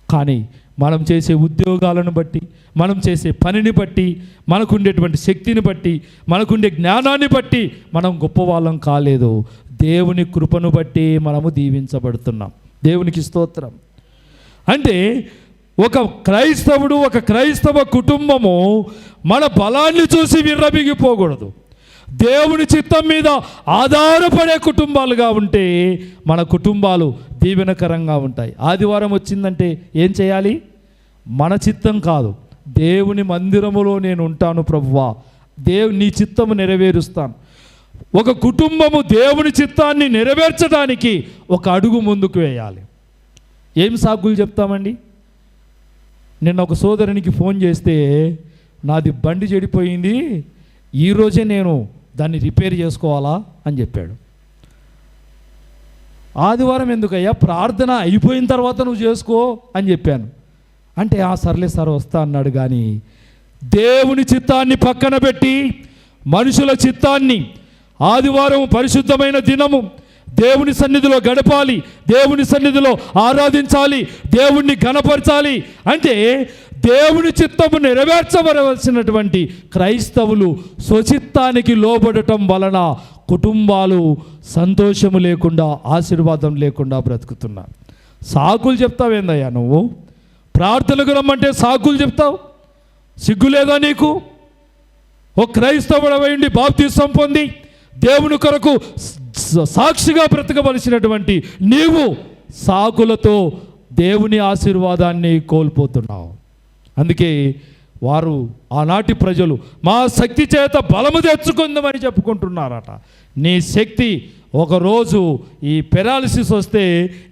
కానీ మనం చేసే ఉద్యోగాలను బట్టి, మనం చేసే పనిని బట్టి, మనకుండేటువంటి శక్తిని బట్టి, మనకుండే జ్ఞానాన్ని బట్టి మనం గొప్పవాళ్ళం కాలేదు. దేవుని కృపను బట్టి మనము దీవించబడుతున్నాం. దేవునికి స్తోత్రం. అంటే ఒక క్రైస్తవుడు, ఒక క్రైస్తవ కుటుంబము మన బలాన్ని చూసి విర్రబిగిపోకూడదు. దేవుని చిత్తం మీద ఆధారపడే కుటుంబాలుగా ఉంటే మన కుటుంబాలు దీవెనకరంగా ఉంటాయి. ఆదివారం వచ్చిందంటే ఏం చేయాలి? మన చిత్తం కాదు, దేవుని మందిరములో నేను ఉంటాను ప్రభువా, నీ చిత్తము నెరవేరుస్తాను. ఒక కుటుంబము దేవుని చిత్తాన్ని నెరవేర్చడానికి ఒక అడుగు ముందుకు వేయాలి. ఏం సాకులు చెప్తామండి? నిన్న ఒక సోదరునికి ఫోన్ చేస్తే, నాది బండి చెడిపోయింది, ఈరోజే నేను దాన్ని రిపేర్ చేసుకోవాలా అని చెప్పాడు. ఆదివారం ఎందుకయ్యా, ప్రార్థన అయిపోయిన తర్వాత నువ్వు చేసుకో అని చెప్పాను. అంటే సర్లే సార్ వస్తా అన్నాడు. కానీ దేవుని చిత్తాన్ని పక్కన పెట్టి మనుషుల చిత్తాన్ని, ఆదివారం పరిశుద్ధమైన దినము, దేవుని సన్నిధిలో గడపాలి, దేవుని సన్నిధిలో ఆరాధించాలి, దేవుణ్ణి ఘనపరచాలి అంటే దేవుని చిత్తము నెరవేర్చవలసినటువంటి క్రైస్తవులు స్వచిత్తానికి లోబడటం వలన కుటుంబాలు సంతోషము లేకుండా, ఆశీర్వాదం లేకుండా బ్రతుకుతున్నారు. సాకులు చెప్తావేందయ్యా నువ్వు? ప్రార్థనకు రమ్మంటే సాకులు చెప్తావు? సిగ్గు లేదా నీకు? ఓ క్రైస్తవుడవైండి బాప్తిసం పొంది దేవుని కొరకు సాక్షిగా బ్రతకవలసినటువంటి నీవు సాకులతో దేవుని ఆశీర్వాదాన్ని కోల్పోతున్నావు. అందుకే వారు, ఆనాటి ప్రజలు, మా శక్తి చేత బలము తెచ్చుకుందామని చెప్పుకుంటున్నారట. నీ శక్తి ఒకరోజు ఈ పెరాలిసిస్ వస్తే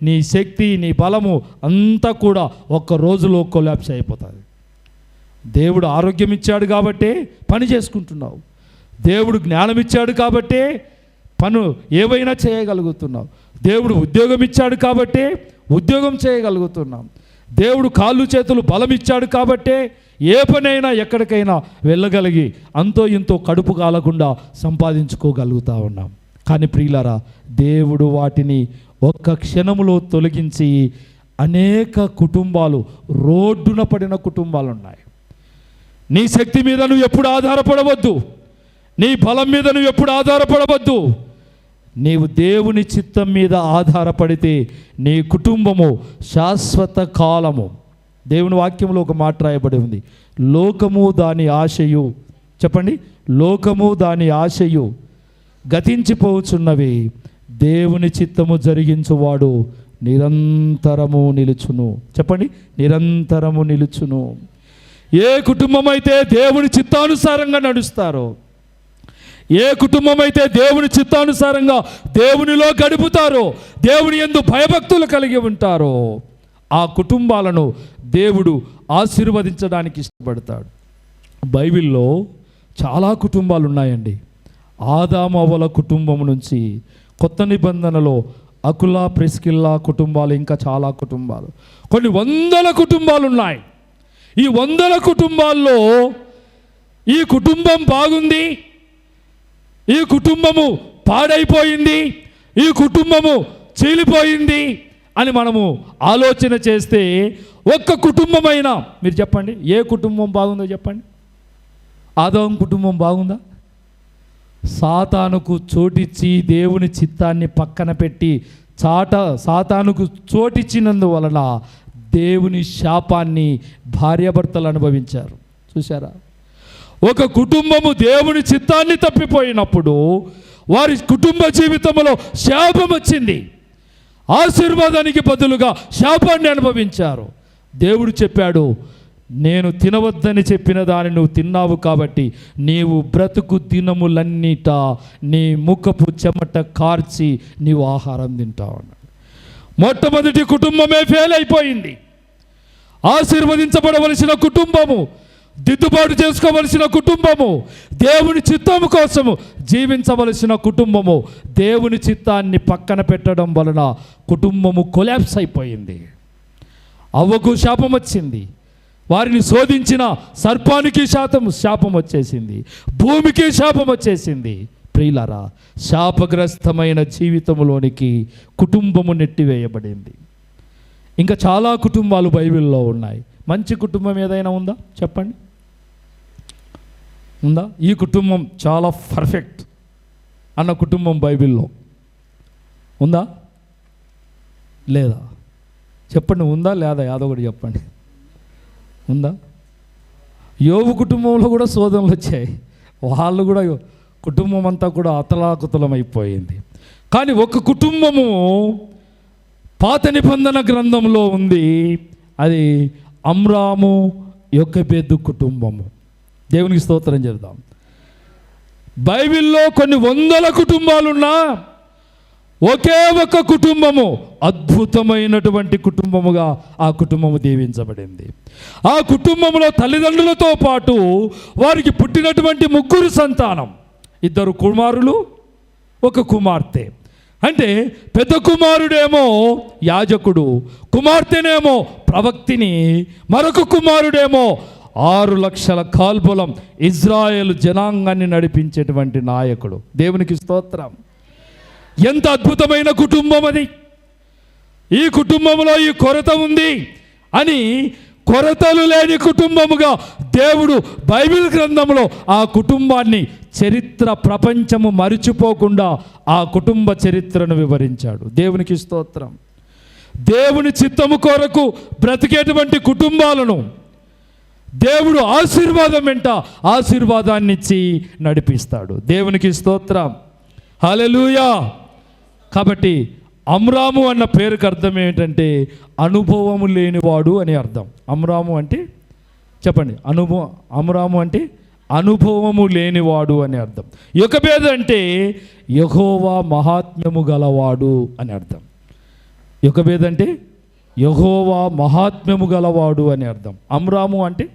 నీ శక్తి, నీ బలము అంతా కూడా ఒక్క రోజులో కొలాప్స్ అయిపోతుంది. దేవుడు ఆరోగ్యం ఇచ్చాడు కాబట్టే పని చేసుకుంటున్నావు. దేవుడు జ్ఞానం ఇచ్చాడు కాబట్టే పను ఏవైనా చేయగలుగుతున్నావు. దేవుడు ఉద్యోగం ఇచ్చాడు కాబట్టే ఉద్యోగం చేయగలుగుతున్నాం. దేవుడు కాళ్ళు చేతులు బలం ఇచ్చాడు కాబట్టే ఏ పనైనా ఎక్కడికైనా వెళ్ళగలిగి అంతో ఇంతో కడుపు కాలకుండా సంపాదించుకోగలుగుతూ ఉన్నాం. కానీ ప్రియులారా, దేవుడు వాటిని ఒక్క క్షణములో తొలగించి అనేక కుటుంబాలు, రోడ్డున పడిన కుటుంబాలు ఉన్నాయి. నీ శక్తి మీద నువ్వు ఎప్పుడు ఆధారపడవద్దు, నీ బలం మీద నువ్వు ఎప్పుడు ఆధారపడవద్దు. నీవు దేవుని చిత్తం మీద ఆధారపడితే నీ కుటుంబము శాశ్వత కాలము. దేవుని వాక్యంలో ఒక మాట రాయబడి ఉంది, లోకము దాని ఆశయు, చెప్పండి, లోకము దాని ఆశయు గతించిపోచున్నవి, దేవుని చిత్తము జరిగించువాడు నిరంతరము నిలుచును. చెప్పండి, నిరంతరము నిలుచును. ఏ కుటుంబం అయితే దేవుని చిత్తానుసారంగా నడుస్తారో, ఏ కుటుంబం అయితే దేవుని చిత్తానుసారంగా దేవునిలో గడుపుతారో, దేవుని యందు భయభక్తులు కలిగి ఉంటారో, ఆ కుటుంబాలను దేవుడు ఆశీర్వదించడానికి ఇష్టపడతాడు. బైబిల్లో చాలా కుటుంబాలు ఉన్నాయండి. ఆదాము అవ్వల కుటుంబం నుంచి కొత్త నిబంధనలో అకులా ప్రిస్కిల్లా కుటుంబాలు, ఇంకా చాలా కుటుంబాలు, కొన్ని వందల కుటుంబాలు ఉన్నాయి. ఈ వందల కుటుంబాల్లో ఈ కుటుంబం బాగుంది, ఈ కుటుంబము పాడైపోయింది, ఈ కుటుంబము చీలిపోయింది అని మనము ఆలోచన చేస్తే ఒక్క కుటుంబమైనా మీరు చెప్పండి, ఏ కుటుంబం బాగుందో చెప్పండి. ఆదాము కుటుంబం బాగుందా? సాతానుకు చోటిచ్చి దేవుని చిత్తాన్ని పక్కన పెట్టి సాతానుకు చోటిచ్చినందువలన దేవుని శాపాన్ని భార్యాభర్తలు అనుభవించారు. చూసారా? ఒక కుటుంబము దేవుని చిత్తాన్ని తప్పిపోయినప్పుడు వారి కుటుంబ జీవితంలో శాపం వచ్చింది. ఆశీర్వాదానికి బదులుగా శాపాన్ని అనుభవించారు. దేవుడు చెప్పాడు, నేను తినవద్దని చెప్పిన దాన్ని నువ్వు తిన్నావు కాబట్టి నీవు బ్రతుకు దినములన్నిట నీ ముఖపు చెమట కార్చి నీవు ఆహారం తింటావు అన్నాడు. మొట్టమొదటి కుటుంబమే ఫెయిల్ అయిపోయింది. ఆశీర్వదించబడవలసిన కుటుంబము, దిద్దుబాటు చేసుకోవలసిన కుటుంబము, దేవుని చిత్తము కోసము జీవించవలసిన కుటుంబము దేవుని చిత్తాన్ని పక్కన పెట్టడం వలన కుటుంబము కొలాప్స్ అయిపోయింది. అవ్వకు శాపం వచ్చింది, వారిని శోధించిన సర్పానికి శాపం వచ్చేసింది, భూమికి శాపం వచ్చేసింది. ప్రియులారా, శాపగ్రస్తమైన జీవితంలోనికి కుటుంబము నెట్టివేయబడింది. ఇంకా చాలా కుటుంబాలు బైబిల్లో ఉన్నాయి. మంచి కుటుంబం ఏదైనా ఉందా చెప్పండి? ఉందా? ఈ కుటుంబం చాలా పర్ఫెక్ట్ అన్న కుటుంబం బైబిల్లో ఉందా లేదా? చెప్పండి, ఉందా లేదా? యాదో ఒకటి చెప్పండి, ఉందా? యోబు కుటుంబంలో కూడా శోధనలు వచ్చాయి, వాళ్ళు కూడా కుటుంబం అంతా కూడా అతలాకుతలం అయిపోయింది. కానీ ఒక కుటుంబము పాత నిబంధన గ్రంథంలో ఉంది, అది అమ్రాము యోకెబెదు కుటుంబము. దేవునికి స్తోత్రం చేద్దాం. బైబిల్లో కొన్ని వందల కుటుంబాలున్నా ఒకే ఒక కుటుంబము అద్భుతమైనటువంటి కుటుంబముగా ఆ కుటుంబము దీవించబడింది. ఆ కుటుంబంలో తల్లిదండ్రులతో పాటు వారికి పుట్టినటువంటి 3 సంతానం, 2 కుమారులు 1 కుమార్తె. అంటే పెద్ద కుమారుడేమో యాజకుడు, కుమార్తెనేమో ప్రవక్తిని, మరొక కుమారుడేమో 6 లక్షల కాల్బలం ఇజ్రాయేల్ జనాంగాన్ని నడిపించేటువంటి నాయకుడు. దేవునికి స్తోత్రం. ఎంత అద్భుతమైన కుటుంబం అది! ఈ కుటుంబంలో ఈ కొరత ఉంది అని కొరతలు లేని కుటుంబముగా దేవుడు బైబిల్ గ్రంథంలో ఆ కుటుంబాన్ని చరిత్ర ప్రపంచము మరిచిపోకుండా ఆ కుటుంబ చరిత్రను వివరించాడు. దేవునికి స్తోత్రం. దేవుని చిత్తము కొరకు బ్రతికేటువంటి కుటుంబాలను దేవుడు ఆశీర్వాదం వెంట ఆశీర్వాదాన్నిచ్చి నడిపిస్తాడు. దేవునికి స్తోత్రం. హల్లెలూయా. కాబట్టి అమ్రాము అన్న పేరుకి అర్థం ఏంటంటే అనుభవము లేనివాడు అని అర్థం. అమ్రాము అంటే చెప్పండి, అమ్రాము అంటే అనుభవము లేనివాడు అని అర్థం. యోకెబెదు అంటే యెహోవా మహాత్మ్యము గలవాడు అని అర్థం. యోకెబెదు అంటే యెహోవా మహాత్మ్యము గలవాడు అని అర్థం. అమ్రాము అంటే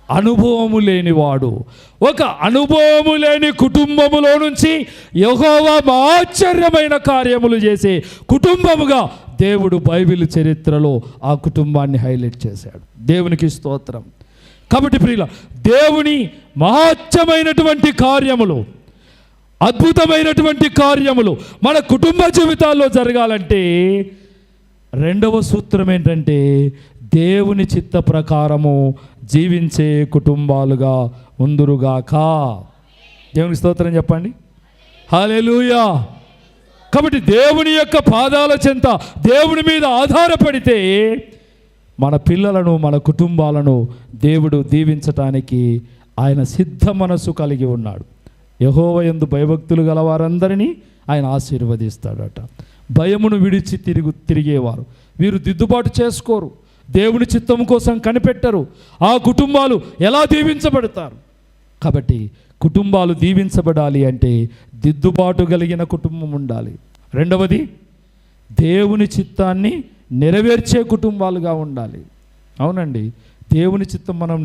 అనుభవము లేనివాడు. ఒక అనుభవము లేని కుటుంబములో నుంచి యెహోవా ఆశ్చర్యమైన కార్యములు చేసే కుటుంబముగా దేవుడు బైబిల్ చరిత్రలో ఆ కుటుంబాన్ని హైలైట్ చేశాడు. దేవునికి స్తోత్రం. కాబట్టి ప్రియుల, దేవుని మహత్యమైనటువంటి కార్యములు, అద్భుతమైనటువంటి కార్యములు మన కుటుంబ జీవితాల్లో జరగాలంటే రెండవ సూత్రం ఏంటంటే దేవుని చిత్త ప్రకారము జీవించే కుటుంబాలుగా ఉందురుగాక. దేవునికి స్తోత్రం చెప్పండి. హల్లెలూయా. కాబట్టి దేవుని యొక్క పాదాల చెంత దేవుని మీద ఆధారపడితే మన పిల్లలను, మన కుటుంబాలను దేవుడు దీవించటానికి ఆయన సిద్ధ మనసు కలిగి ఉన్నాడు. యెహోవా యందు భయభక్తులు గల వారందరినీ ఆయన ఆశీర్వదిస్తాడట. భయమును విడిచి తిరిగేవారు, వీరు దిద్దుబాటు చేసుకోరు, దేవుని చిత్తం కోసం కనిపెట్టరు, ఆ కుటుంబాలు ఎలా దీవించబడతారు? కాబట్టి కుటుంబాలు దీవించబడాలి అంటే దిద్దుబాటు కలిగిన కుటుంబం ఉండాలి. రెండవది, దేవుని చిత్తాన్ని నెరవేర్చే కుటుంబాలుగా ఉండాలి. అవునండి, దేవుని చిత్తం మనం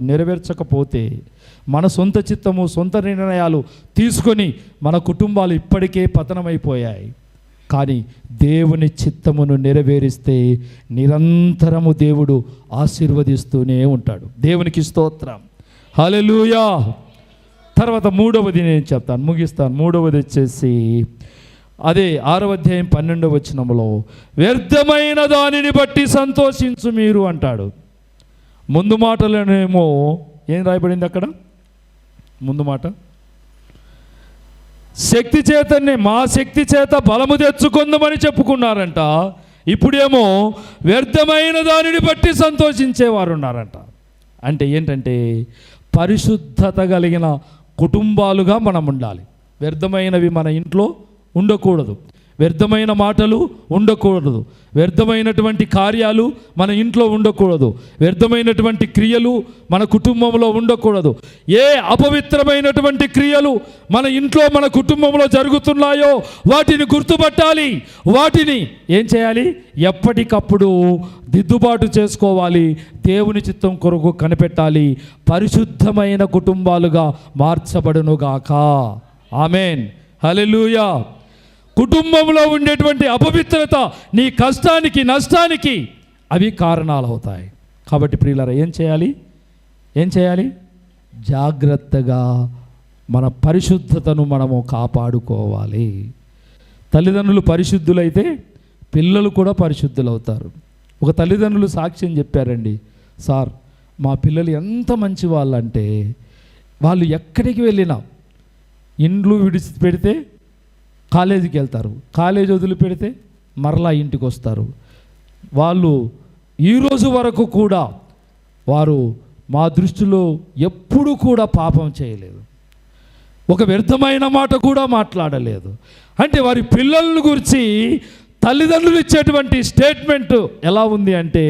నెరవేర్చకపోతే మన సొంత చిత్తము, సొంత నిర్ణయాలు తీసుకొని మన కుటుంబాలు ఇప్పటికే పతనమైపోయాయి. కానీ దేవుని చిత్తమును నెరవేరిస్తే నిరంతరము దేవుడు ఆశీర్వదిస్తూనే ఉంటాడు. దేవునికి స్తోత్రం, హల్లెలూయా. తర్వాత మూడవది నేను చెప్తాను, ముగిస్తాను. మూడవది వచ్చేసి అదే 6వ అధ్యాయం 12వ వచనంలో వ్యర్థమైన దానిని బట్టి సంతోషించు మీరు అంటాడు. ముందు మాటలోనేమో ఏం రాయబడింది అక్కడ? ముందు మాట, శక్తి చేతనే మా శక్తి చేత బలము తెచ్చుకుందామని చెప్పుకున్నారంట. ఇప్పుడేమో వ్యర్థమైన దానిని బట్టి సంతోషించేవారు ఉన్నారంట. అంటే ఏంటంటే పరిశుద్ధత కలిగిన కుటుంబాలుగా మనం ఉండాలి. వ్యర్థమైనవి మన ఇంట్లో ఉండకూడదు, వ్యర్థమైన మాటలు ఉండకూడదు, వ్యర్థమైనటువంటి కార్యాలు మన ఇంట్లో ఉండకూడదు, వ్యర్థమైనటువంటి క్రియలు మన కుటుంబంలో ఉండకూడదు. ఏ అపవిత్రమైనటువంటి క్రియలు మన ఇంట్లో మన కుటుంబంలో జరుగుతున్నాయో వాటిని గుర్తుపట్టాలి, వాటిని ఏం చేయాలి? ఎప్పటికప్పుడు దిద్దుబాటు చేసుకోవాలి, దేవుని చిత్తం కొరకు కనిపెట్టాలి. పరిశుద్ధమైన కుటుంబాలుగా మార్చబడునుగాక. ఆమెన్, హల్లెలూయా. కుటుంబంలో ఉండేటువంటి అపవిత్రత నీ కష్టానికి, నష్టానికి అవి కారణాలు అవుతాయి. కాబట్టి ప్రియులారా, ఏం చేయాలి? జాగ్రత్తగా మన పరిశుద్ధతను మనము కాపాడుకోవాలి. తల్లిదండ్రులు పరిశుద్ధులైతే పిల్లలు కూడా పరిశుద్ధులవుతారు. ఒక తల్లిదండ్రులు సాక్ష్యం చెప్పారండి, సార్ మా పిల్లలు ఎంత మంచి వాళ్ళంటే వాళ్ళు ఎక్కడికి వెళ్ళినా ఇండ్లు విడిచిపెడితే కాలేజీకి వెళ్తారు, కాలేజీ వదిలిపెడితే మరలా ఇంటికి వస్తారు. వాళ్ళు ఈరోజు వరకు కూడా వారు మా దృష్టిలో ఎప్పుడూ కూడా పాపం చేయలేదు, ఒక వ్యర్థమైన మాట కూడా మాట్లాడలేదు. అంటే వారి పిల్లల గురించి తల్లిదండ్రులు ఇచ్చేటువంటి స్టేట్మెంట్ ఎలా ఉంది అంటే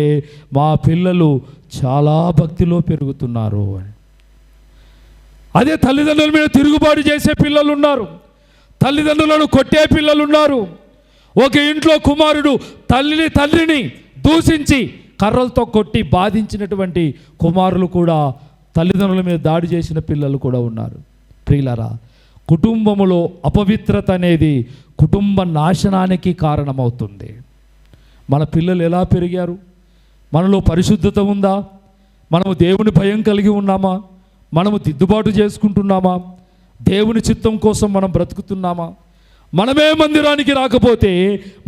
మా పిల్లలు చాలా భక్తిలో పెరుగుతున్నారు అని. అదే తల్లిదండ్రుల మీద తిరుగుబాటు చేసే పిల్లలు ఉన్నారు, తల్లిదండ్రులను కొట్టే పిల్లలు ఉన్నారు. ఒక ఇంట్లో కుమారుడు తండ్రిని దూషించి కర్రలతో కొట్టి బాధించినటువంటి కుమారులు కూడా, తల్లిదండ్రుల మీద దాడి చేసిన పిల్లలు కూడా ఉన్నారు. ప్రియులారా, కుటుంబములో అపవిత్రత అనేది కుటుంబ నాశనానికి కారణమవుతుంది. మన పిల్లలు ఎలా పెరిగారు? మనలో పరిశుద్ధత ఉందా? మనము దేవుని భయం కలిగి ఉన్నామా? మనము దిద్దుబాటు చేసుకుంటున్నామా? దేవుని చిత్తం కోసం మనం బ్రతుకుతున్నామా? మనమే మందిరానికి రాకపోతే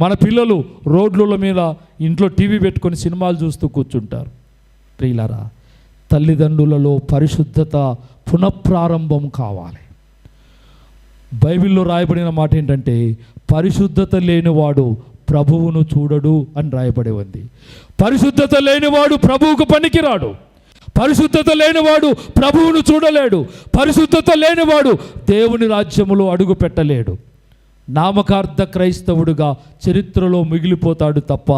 మన పిల్లలు రోడ్ల మీద ఇంట్లో టీవీ పెట్టుకొని సినిమాలు చూస్తూ కూర్చుంటారు. ప్రియులారా, తల్లిదండ్రులలో పరిశుద్ధత పునఃప్రారంభం కావాలి. బైబిల్లో రాయబడిన మాట ఏంటంటే పరిశుద్ధత లేనివాడు ప్రభువును చూడడు అని రాయబడి ఉంది. పరిశుద్ధత లేనివాడు ప్రభువుకు పనికిరాడు, పరిశుద్ధత లేనివాడు ప్రభువును చూడలేడు, పరిశుద్ధత లేనివాడు దేవుని రాజ్యములో అడుగు పెట్టలేడు. నామకార్థ క్రైస్తవుడుగా చరిత్రలో మిగిలిపోతాడు తప్ప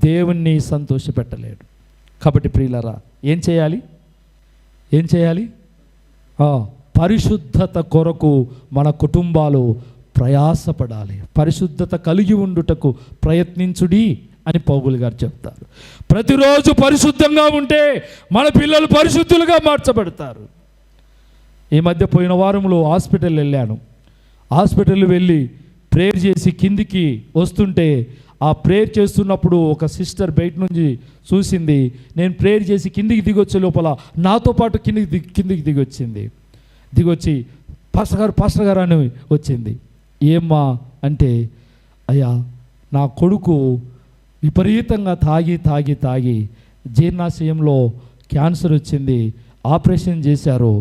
దేవుణ్ణి సంతోషపెట్టలేడు. కాబట్టి ప్రియులారా, ఏం చేయాలి? పరిశుద్ధత కొరకు మన కుటుంబాలు ప్రయాసపడాలి. పరిశుద్ధత కలిగి ఉండుటకు ప్రయత్నించుడి అని పౌలు గారు చెప్తారు. ప్రతిరోజు పరిశుద్ధంగా ఉంటే మన పిల్లలు పరిశుద్ధులుగా మార్చబడతారు. ఈ మధ్య పోయిన వారంలో హాస్పిటల్ వెళ్ళాను. హాస్పిటల్ వెళ్ళి ప్రేయర్ చేసి కిందికి వస్తుంటే ఆ ప్రేయర్ చేస్తున్నప్పుడు ఒక సిస్టర్ బయట నుంచి చూసింది. నేను ప్రేయర్ చేసి కిందికి దిగొచ్చే లోపల నాతో పాటు కిందికి దిగొచ్చి పాస్టర్ గారు అని వచ్చింది. ఏమ్మా అంటే, అయ్యా నా కొడుకు విపరీతంగా తాగి జీర్ణాశయంలో క్యాన్సర్ వచ్చింది, ఆపరేషన్ చేశారు,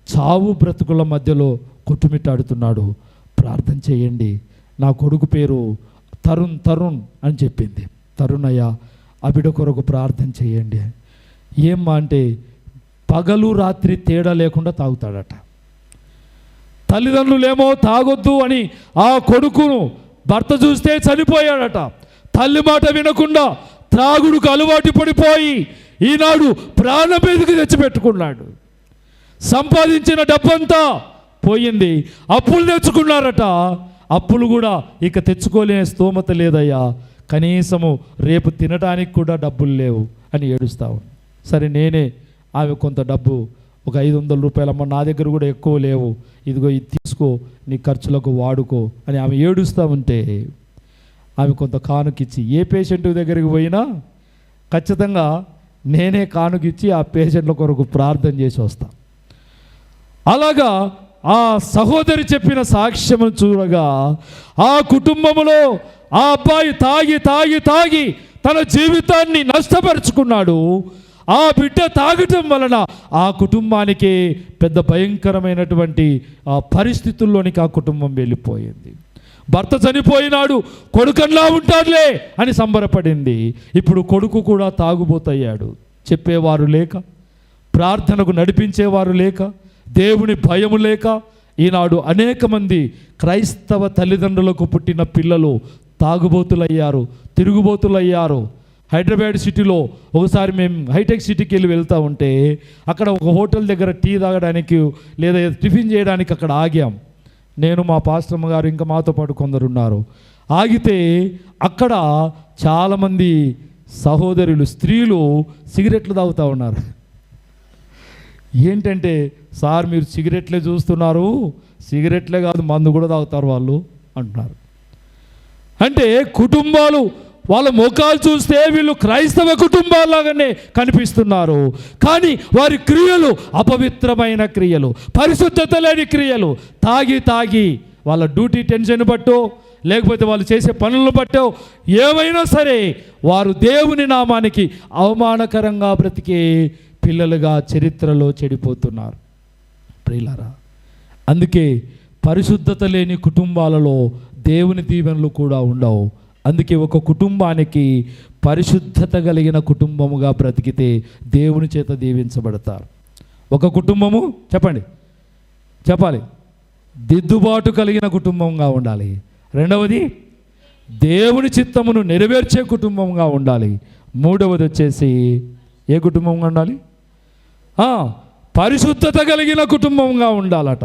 చావు బ్రతుకుల మధ్యలో కొట్టుమిట్టాడుతున్నాడు, ప్రార్థన చేయండి. నా కొడుకు పేరు తరుణ్ అని చెప్పింది. తరుణ్ అయ్యా, ఆ బిడ్డ కొరకు ప్రార్థన చేయండి. ఏమ్మా అంటే, పగలు రాత్రి తేడా లేకుండా తాగుతాడట. తల్లిదండ్రులేమో తాగొద్దు అని ఆ కొడుకును భర్త చూస్తే చనిపోయాడట. తల్లి మాట వినకుండా త్రాగుడుకు అలవాటు పడిపోయి ఈనాడు ప్రాణం మీదకి తెచ్చిపెట్టుకున్నాడు. సంపాదించిన డబ్బంతా పోయింది. అప్పులు తెచ్చుకున్నారట. అప్పులు కూడా ఇక తెచ్చుకోలేని స్తోమత లేదయ్యా, కనీసము రేపు తినడానికి కూడా డబ్బులు లేవు అని ఏడుస్తావు. సరే, నేనే ఆమె కొంత డబ్బు ఒక 500 రూపాయలమ్మ, నా దగ్గర కూడా ఎక్కువ లేవు, ఇదిగో ఇది తీసుకో, నీ ఖర్చులకు వాడుకో అని ఆమె ఏడుస్తూ ఉంటే ఆమె కొంత కానుకిచ్చి, ఏ పేషెంట్ దగ్గరికి పోయినా ఖచ్చితంగా నేనే కానుకిచ్చి ఆ పేషెంట్ల కొరకు ప్రార్థన చేసి వస్తాను. అలాగా ఆ సహోదరి చెప్పిన సాక్ష్యము చూడగా ఆ కుటుంబంలో ఆ అబ్బాయి తాగి తాగి తాగి తన జీవితాన్ని నష్టపరుచుకున్నాడు. ఆ బిడ్డ తాగటం వలన ఆ కుటుంబానికి పెద్ద భయంకరమైనటువంటి పరిస్థితుల్లోనికి ఆ కుటుంబం వెళ్ళిపోయింది. భర్త చనిపోయినాడు, కొడుకన్నా ఉంటాడులే అని సంబరపడింది. ఇప్పుడు కొడుకు కూడా తాగుబోతయ్యాడు. చెప్పేవారు లేక, ప్రార్థనకు నడిపించేవారు లేక, దేవుని భయము లేక ఈనాడు అనేక మంది క్రైస్తవ తల్లిదండ్రులకు పుట్టిన పిల్లలు తాగుబోతులయ్యారు, తిరుగుబోతులయ్యారు. హైదరాబాద్ సిటీలో ఒకసారి మేము హైటెక్ సిటీకి వెళ్తూ ఉంటే అక్కడ ఒక హోటల్ దగ్గర టీ తాగడానికి లేదా టిఫిన్ చేయడానికి అక్కడ ఆగాం. నేను, మా పాస్టమ్మ గారు, ఇంకా మాతో పాటు కొందరు ఉన్నారు. ఆగితే అక్కడ చాలామంది సహోదరులు, స్త్రీలు సిగరెట్లు తాగుతూ ఉన్నారు. ఏంటంటే, సార్ మీరు సిగరెట్లే చూస్తున్నారు, సిగరెట్లే కాదు మందు కూడా తాగుతారు వాళ్ళు అంటున్నారు. అంటే కుటుంబాలు వాళ్ళ ముఖాలు చూస్తే వీళ్ళు క్రైస్తవ కుటుంబాలాగానే కనిపిస్తున్నారు, కానీ వారి క్రియలు అపవిత్రమైన క్రియలు, పరిశుద్ధత లేని క్రియలు. తాగి తాగి వాళ్ళ డ్యూటీ టెన్షన్ బట్టో లేకపోతే వాళ్ళు చేసే పనులను బట్టో ఏమైనా సరే వారు దేవుని నామానికి అవమానకరంగా బ్రతికే పిల్లలుగా చరిత్రలో చెడిపోతున్నారు. ప్రియులారా, అందుకే పరిశుద్ధత లేని కుటుంబాలలో దేవుని దీవెనలు కూడా ఉండవు. అందుకే ఒక కుటుంబానికి పరిశుద్ధత కలిగిన కుటుంబముగా బ్రతికితే దేవుని చేత దీవించబడతారు. ఒక కుటుంబము చెప్పాలి దిద్దుబాటు కలిగిన కుటుంబంగా ఉండాలి. రెండవది దేవుని చిత్తమును నెరవేర్చే కుటుంబంగా ఉండాలి. మూడవది వచ్చేసి ఏ కుటుంబంగా ఉండాలి? పరిశుద్ధత కలిగిన కుటుంబంగా ఉండాలట.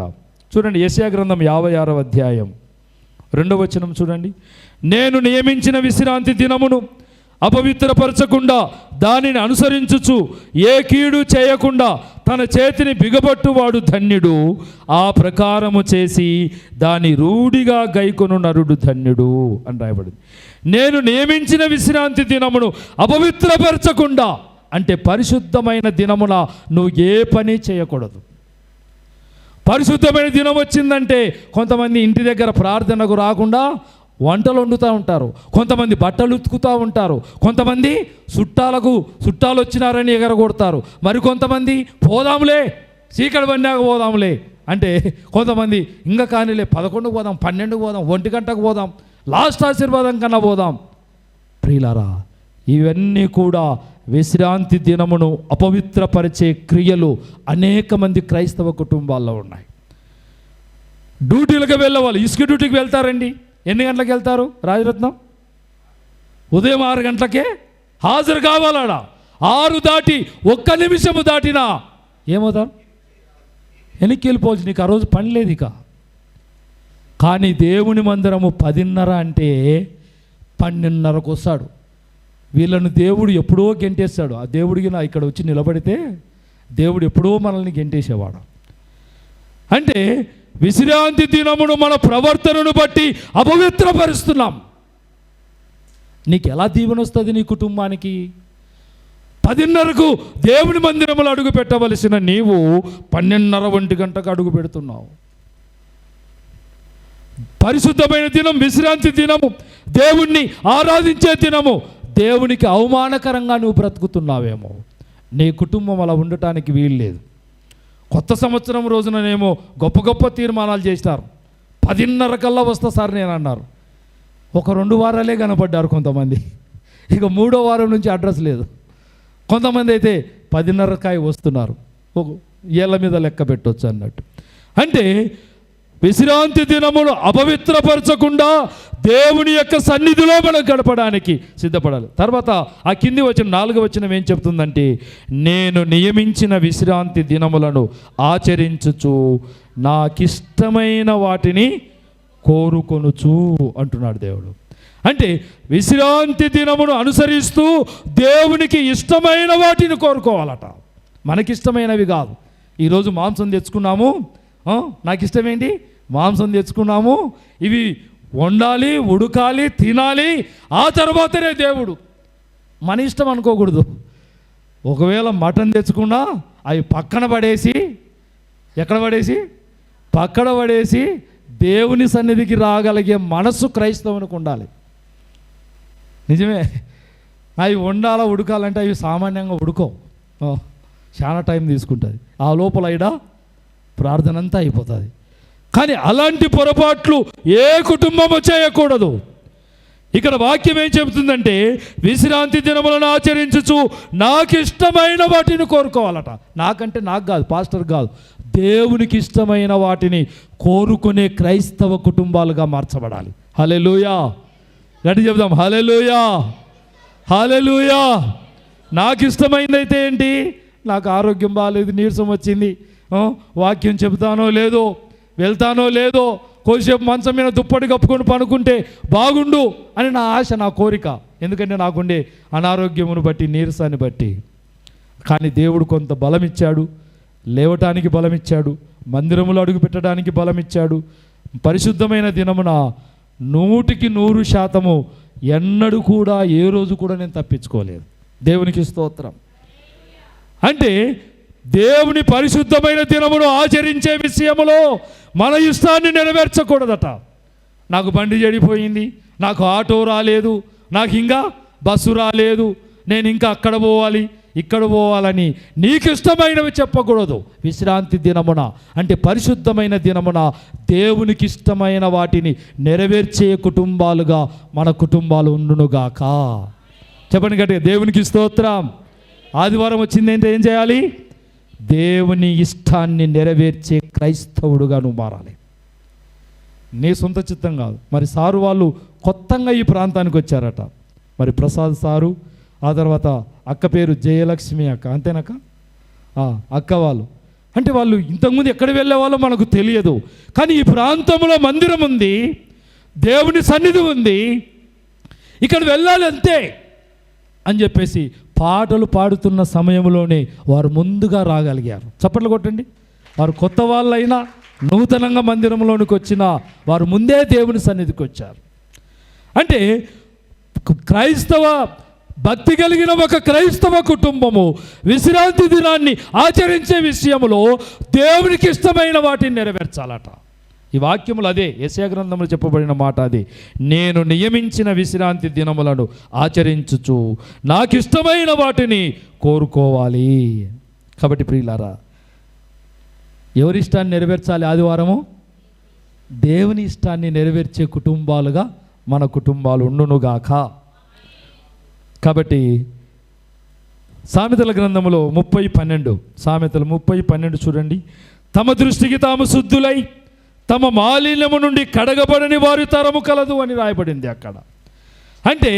చూడండి, యెషయా గ్రంథం 56వ అధ్యాయం 2వ వచనం చూడండి. నేను నియమించిన విశ్రాంతి దినమును అపవిత్రపరచకుండా దానిని అనుసరించుచు ఏ కీడు చేయకుండా తన చేతిని బిగబట్టువాడు ధన్యుడు, ఆ ప్రకారము చేసి దాని రూఢిగా గైకొను నరుడు ధన్యుడు అని రాయబడింది. నేను నియమించిన విశ్రాంతి దినమును అపవిత్రపరచకుండా అంటే పరిశుద్ధమైన దినమున నువ్వు ఏ పని చేయకూడదు. పరిశుద్ధమైన దినం వచ్చిందంటే కొంతమంది ఇంటి దగ్గర ప్రార్థనకు రాకుండా వంటలు వండుతూ ఉంటారు, కొంతమంది బట్టలు ఉతుకుతూ ఉంటారు, కొంతమంది చుట్టాలు వచ్చినారని ఎగరగొడతారు, మరికొంతమంది పోదాంలే చీకటి పడినాక పోదాంలే అంటే, కొంతమంది ఇంకా కానీలే 11కు పోదాం, 12కు పోదాం, 1 గంటకు పోదాం, లాస్ట్ ఆశీర్వాదం కన్నా పోదాం. ప్రియులారా, ఇవన్నీ కూడా విశ్రాంతి దినమును అపవిత్రపరిచే క్రియలు అనేక మంది క్రైస్తవ కుటుంబాల్లో ఉన్నాయి. డ్యూటీలకు వెళ్ళేవాళ్ళు ఇసుక డ్యూటీకి వెళ్తారండి. ఎన్ని గంటలకు వెళ్తారు? రాజరత్నం ఉదయం 6 గంటలకే హాజరు కావాలడా. 6 దాటి 1 నిమిషము దాటినా ఏమవుతారు? వెనక్కి వెళ్ళిపోవచ్చు, నీకు ఆ రోజు పని లేదు ఇక. కానీ దేవుని మందిరము 10:30 అంటే 12:30కు వస్తాడు. వీళ్ళను దేవుడు ఎప్పుడో గెంటేస్తాడు. ఆ దేవుడికి నా ఇక్కడ వచ్చి నిలబడితే దేవుడు ఎప్పుడో మనల్ని గెంటేసేవాడు. అంటే విశ్రాంతి దినమును మన ప్రవర్తనను బట్టి అపవిత్రపరుస్తున్నాం. నీకు ఎలా దీవెన వస్తుంది నీ కుటుంబానికి? 10:30కు దేవుని మందిరములు అడుగు పెట్టవలసిన నీవు 12:30 1 గంటకు అడుగు పెడుతున్నావు. పరిశుద్ధమైన దినం విశ్రాంతి దినము, దేవుణ్ణి ఆరాధించే దినము, దేవునికి అవమానకరంగా నువ్వు బ్రతుకుతున్నావేమో. నీ కుటుంబం అలా ఉండటానికి వీలు లేదు. కొత్త సంవత్సరం రోజుననేమో గొప్ప గొప్ప తీర్మానాలు చేస్తారు. 10:30 కల్లా వస్తా సార్ నేను అన్నారు. ఒక 2 వారాలే కనపడ్డారు కొంతమంది. ఇక 3వ వారం నుంచి అడ్రస్ లేదు. కొంతమంది అయితే 10:30కాయ వస్తున్నారు. ఏళ్ళ మీద లెక్క పెట్టవచ్చు అన్నట్టు. అంటే విశ్రాంతి దినమును అపవిత్రపరచకుండా దేవుని యొక్క సన్నిధిలో మనం గడపడానికి సిద్ధపడాలి. తర్వాత ఆ కింది వచ్చిన 4వ వచనం ఏం చెప్తుందంటే, నేను నియమించిన విశ్రాంతి దినములను ఆచరించుచు నాకిష్టమైన వాటిని కోరుకొనుచు అంటున్నాడు దేవుడు. అంటే విశ్రాంతి దినమును అనుసరిస్తూ దేవునికి ఇష్టమైన వాటిని కోరుకోవాలట. మనకిష్టమైనవి కాదు. ఈరోజు మాంసం తెచ్చుకున్నాము, నాకు ఇష్టమేంటి, మాంసం తెచ్చుకున్నాము, ఇవి వండాలి, ఉడకాలి, తినాలి, ఆ తర్వాతనే దేవుడు. మన ఇష్టం అనుకోకూడదు. ఒకవేళ మటన్ తెచ్చుకున్నా అవి పక్కన పడేసి, ఎక్కడ పడేసి, పక్కన పడేసి దేవుని సన్నిధికి రాగలిగే మనసు క్రైస్తవునికి ఉండాలి. నిజమే, అవి వండాలా ఉడకాలంటే అవి సామాన్యంగా ఉడకవు, చాలా టైం తీసుకుంటుంది. ఆ లోపల అయినా ప్రార్థన అంతా అయిపోతుంది. కానీ అలాంటి పొరపాట్లు ఏ కుటుంబము చేయకూడదు. ఇక్కడ వాక్యం ఏం చెబుతుందంటే, విశ్రాంతి దినములను ఆచరించుచు నాకు ఇష్టమైన వాటిని కోరుకోవాలట. నాకంటే నాకు కాదు, పాస్టర్ కాదు, దేవునికి ఇష్టమైన వాటిని కోరుకునే క్రైస్తవ కుటుంబాలుగా మార్చబడాలి. హల్లెలూయా, గట్టి చెబుదాం, హల్లెలూయా, హల్లెలూయా. నాకు ఇష్టమైందైతే ఏంటి, నాకు ఆరోగ్యం బాగాలేదు, నీరసం వచ్చింది, వాక్యం చెబుతానో లేదో, వెళ్తానో లేదో, కొద్దిసేపు మంచం మీద దుప్పటి కప్పుకొని పనుకుంటే బాగుండు అని నా ఆశ, నా కోరిక. ఎందుకంటే నాకుండే అనారోగ్యమును బట్టి, నీరసాన్ని బట్టి. కానీ దేవుడు కొంత బలం ఇచ్చాడు, లేవటానికి బలం ఇచ్చాడు, మందిరములో అడుగు పెట్టడానికి బలం ఇచ్చాడు. పరిశుద్ధమైన దినమున 100% ఎన్నడూ కూడా ఏ రోజు కూడా నేను తప్పించుకోలేదు. దేవునికి స్తోత్రం. అంటే దేవుని పరిశుద్ధమైన దినమును ఆచరించే విషయములో మన ఇష్టాన్ని నెరవేర్చకూడదట. నాకు బండి చెడిపోయింది, నాకు ఆటో రాలేదు, నాకు ఇంకా బస్సు రాలేదు, నేను ఇంకా అక్కడ పోవాలి, ఇక్కడ పోవాలని నీకు ఇష్టమైనవి చెప్పకూడదు. విశ్రాంతి దినమున అంటే పరిశుద్ధమైన దినమున దేవునికి ఇష్టమైన వాటిని నెరవేర్చే కుటుంబాలుగా మన కుటుంబాలు ఉండునుగాక. చెప్పండి గట్టిగా, దేవునికి స్తోత్రం. ఆదివారం వచ్చిందంటే ఏం చేయాలి? దేవుని ఇష్టాన్ని నెరవేర్చే క్రైస్తవుడుగా నువ్వు మారాలి. నీ సొంత చిత్తం కాదు. మరి సారు వాళ్ళు కొత్తగా ఈ ప్రాంతానికి వచ్చారట. మరి ప్రసాద్ సారు, ఆ తర్వాత అక్క పేరు జయలక్ష్మి అక్క, అంతేనక్క, అక్క వాళ్ళు. అంటే వాళ్ళు ఇంతకుముందు ఎక్కడ వెళ్ళేవాళ్ళో మనకు తెలియదు. కానీ ఈ ప్రాంతంలో మందిరం ఉంది, దేవుని సన్నిధి ఉంది, ఇక్కడ వెళ్ళాలి అంతే అని చెప్పేసి పాటలు పాడుతున్న సమయంలోనే వారు ముందుగా రాగలిగారు. చప్పట్లు కొట్టండి. వారు కొత్త వాళ్ళైనా, నూతనంగా మందిరంలోనికి వచ్చినా వారు ముందే దేవుని సన్నిధికి వచ్చారు. అంటే క్రైస్తవ భక్తి కలిగిన ఒక క్రైస్తవ కుటుంబము విశ్రాంతి దినాన్ని ఆచరించే విషయంలో దేవునికి ఇష్టమైన వాటిని నెరవేర్చాలట. ఈ వాక్యములు అదే, యెషయా గ్రంథంలో చెప్పబడిన మాట అదే. నేను నియమించిన విశ్రాంతి దినములను ఆచరించుచు నాకు ఇష్టమైన వాటిని కోరుకోవాలి. కాబట్టి ప్రియులారా, ఎవరి ఇష్టాన్ని నెరవేర్చాలి? ఆదివారము దేవుని ఇష్టాన్ని నెరవేర్చే కుటుంబాలుగా మన కుటుంబాలు ఉండునుగాక. కాబట్టి సామెతల గ్రంథములో 30:12, సామెతలు 30:12 చూడండి. తమ దృష్టికి తాము శుద్ధులై తమ మాలిన్యము నుండి కడగబడని వారి తరము కలదు అని రాయబడింది అక్కడ. అంటే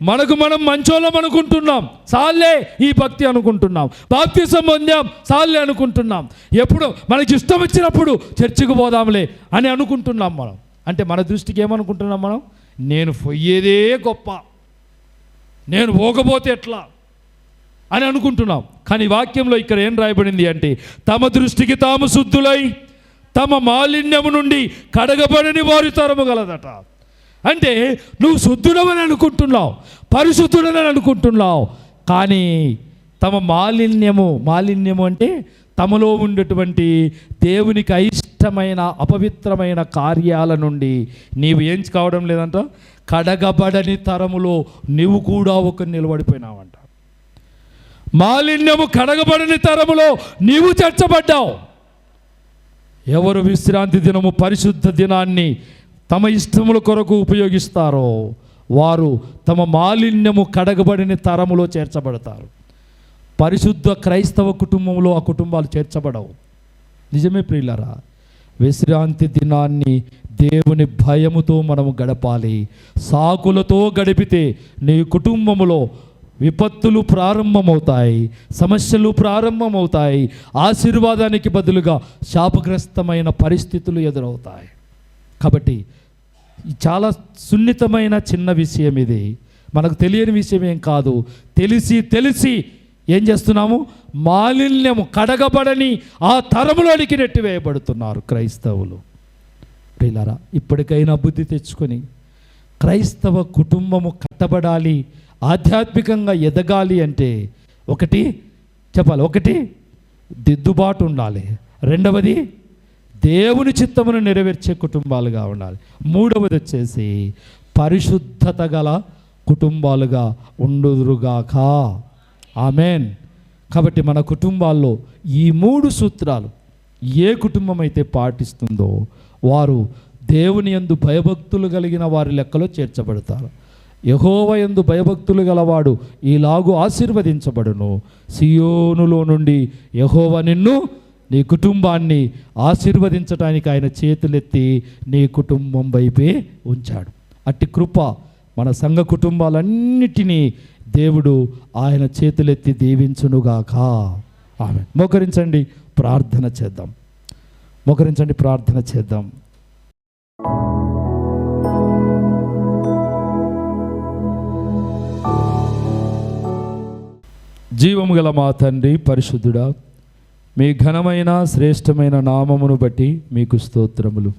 మనకు మనం మంచోళ్ళం అనుకుంటున్నాం, సాల్లే ఈ భక్తి అనుకుంటున్నాం, బాప్తిసం పొందాం సాల్లే అనుకుంటున్నాం, ఎప్పుడు మనకి ఇష్టం వచ్చినప్పుడు చర్చికి పోదాంలే అని అనుకుంటున్నాం మనం. అంటే మన దృష్టికి ఏమనుకుంటున్నాం మనం? నేను పోయేదే గొప్ప, నేను పోకపోతే ఎట్లా అని అనుకుంటున్నాం. కానీ వాక్యంలో ఇక్కడ ఏం రాయబడింది అంటే, తమ దృష్టికి తాము శుద్ధులై తమ మాలిన్యము నుండి కడగబడని వారి తరము గలదట. అంటే నువ్వు శుద్ధుడవని అనుకుంటున్నావు, పరిశుద్ధుడని అనుకుంటున్నావు, కానీ తమ మాలిన్యము అంటే తమలో ఉండేటువంటి దేవునికి అయిష్టమైన అపవిత్రమైన కార్యాల నుండి నీవు ఏం కావడం లేదంట, కడగబడని తరములో నీవు కూడా ఒక నిలబడిపోయినావంట. మాలిన్యము కడగబడని తరములో నీవు చేర్చబడ్డావు. ఎవరు విశ్రాంతి దినము పరిశుద్ధ దినాన్ని తమ ఇష్టముల కొరకు ఉపయోగిస్తారో వారు తమ మాలిన్యము కడగబడిన తరములో చేర్చబడతారు. పరిశుద్ధ క్రైస్తవ కుటుంబంలో ఆ కుటుంబాలు చేర్చబడవు. నిజమే ప్రియులారా, విశ్రాంతి దినాన్ని దేవుని భయముతో మనము గడపాలి. సాకులతో గడిపితే నీ కుటుంబములో విపత్తులు ప్రారంభమవుతాయి, సమస్యలు ప్రారంభమవుతాయి, ఆశీర్వాదానికి బదులుగా శాపగ్రస్తమైన పరిస్థితులు ఎదురవుతాయి. కాబట్టి చాలా సున్నితమైన చిన్న విషయం ఇది, మనకు తెలియని విషయం ఏం కాదు. తెలిసి ఏం చేస్తున్నాము? మాలిన్యము, కడగబడని ఆ తరములోనికి నెట్టివేయబడుతున్నారు క్రైస్తవులు. ప్రియులారా, ఇప్పటికైనా బుద్ధి తెచ్చుకొని క్రైస్తవ కుటుంబము కట్టబడాలి, ఆధ్యాత్మికంగా ఎదగాలి అంటే ఒకటి దిద్దుబాటు ఉండాలి. రెండవది దేవుని చిత్తమును నెరవేర్చే కుటుంబాలుగా ఉండాలి. మూడవది వచ్చేసి పరిశుద్ధత గల కుటుంబాలుగా ఉండుదురుగాక. ఆమెన్. కాబట్టి మన కుటుంబాల్లో ఈ 3 సూత్రాలు ఏ కుటుంబం అయితే పాటిస్తుందో వారు దేవుని యందు భయభక్తులు కలిగిన వారి లెక్కలో చేర్చబడతారు. యెహోవా యందు భయభక్తులు గలవాడు ఈలాగు ఆశీర్వదించబడును. సియోనులో నుండి యెహోవా నిన్ను, నీ కుటుంబాన్ని ఆశీర్వదించడానికి ఆయన చేతులెత్తి నీ కుటుంబం వైపే ఉంచాడు. అట్టి కృప మన సంఘ కుటుంబాలన్నిటినీ దేవుడు ఆయన చేతులెత్తి దీవించునుగాక. ఆమె. మోకరించండి, ప్రార్థన చేద్దాం. జీవము గల మా తండ్రి పరిశుద్ధుడా, మీ ఘనమైన శ్రేష్టమైన నామమును బట్టి మీకు స్తోత్రములు.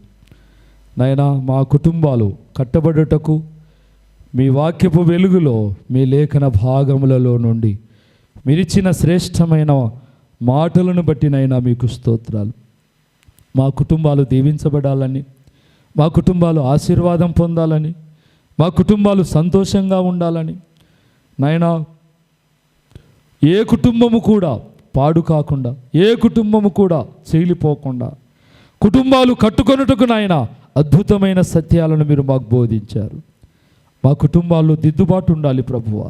నాయనా, మా కుటుంబాలు కట్టబడుటకు మీ వాక్యపు వెలుగులో, మీ లేఖన భాగములలో నుండి మీరిచ్చిన శ్రేష్టమైన మాటలను బట్టి నైనా మీకు స్తోత్రాలు. మా కుటుంబాలు దీవించబడాలని, మా కుటుంబాలు ఆశీర్వాదం పొందాలని, మా కుటుంబాలు సంతోషంగా ఉండాలని నాయనా, ఏ కుటుంబము కూడా పాడు కాకుండా, ఏ కుటుంబము కూడా చీలిపోకుండా కుటుంబాలు కట్టుకొనుటకు నాయన అద్భుతమైన సత్యాలను మీరు మాకు బోధించారు. మా కుటుంబాల్లో దిద్దుబాటు ఉండాలి ప్రభువా.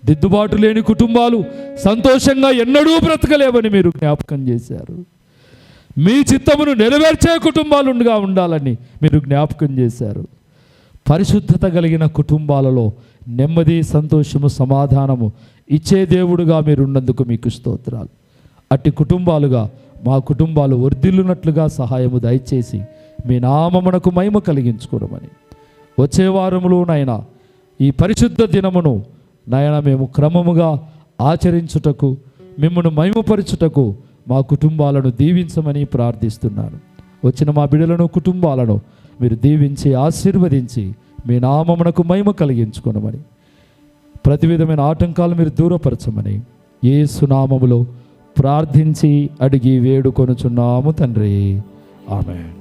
దిద్దుబాటు లేని కుటుంబాలు సంతోషంగా ఎన్నడూ బ్రతకలేవని మీరు జ్ఞాపకం చేశారు. మీ చిత్తమును నెరవేర్చే కుటుంబాలుగా ఉండాలని మీరు జ్ఞాపకం చేశారు. పరిశుద్ధత కలిగిన కుటుంబాలలో నెమ్మది, సంతోషము, సమాధానము ఇచ్చే దేవుడుగా మీరున్నందుకు మీకు స్తోత్రాలు. అట్టి కుటుంబాలుగా మా కుటుంబాలు వర్ధిల్లునట్లుగా సహాయము దయచేసి మీ నామమునకు మహిమ కలిగించుకోవమని, వచ్చే వారములో నాయన ఈ పరిశుద్ధ దినమును నాయన మేము క్రమముగా ఆచరించుటకు, మిమ్మల్ని మహిమపరచుటకు మా కుటుంబాలను దీవించమని ప్రార్థిస్తున్నాను. వచ్చిన మా బిడ్డలను, కుటుంబాలను మీరు దీవించి ఆశీర్వదించి మీ నామమునకు మహిమ కలిగించుకోనమని, ప్రతి విధమైన ఆటంకాలు మీరు దూరపరచమని యేసు నామములో ప్రార్థించి అడిగి వేడుకొనుచున్నాము తండ్రి. ఆమేన్.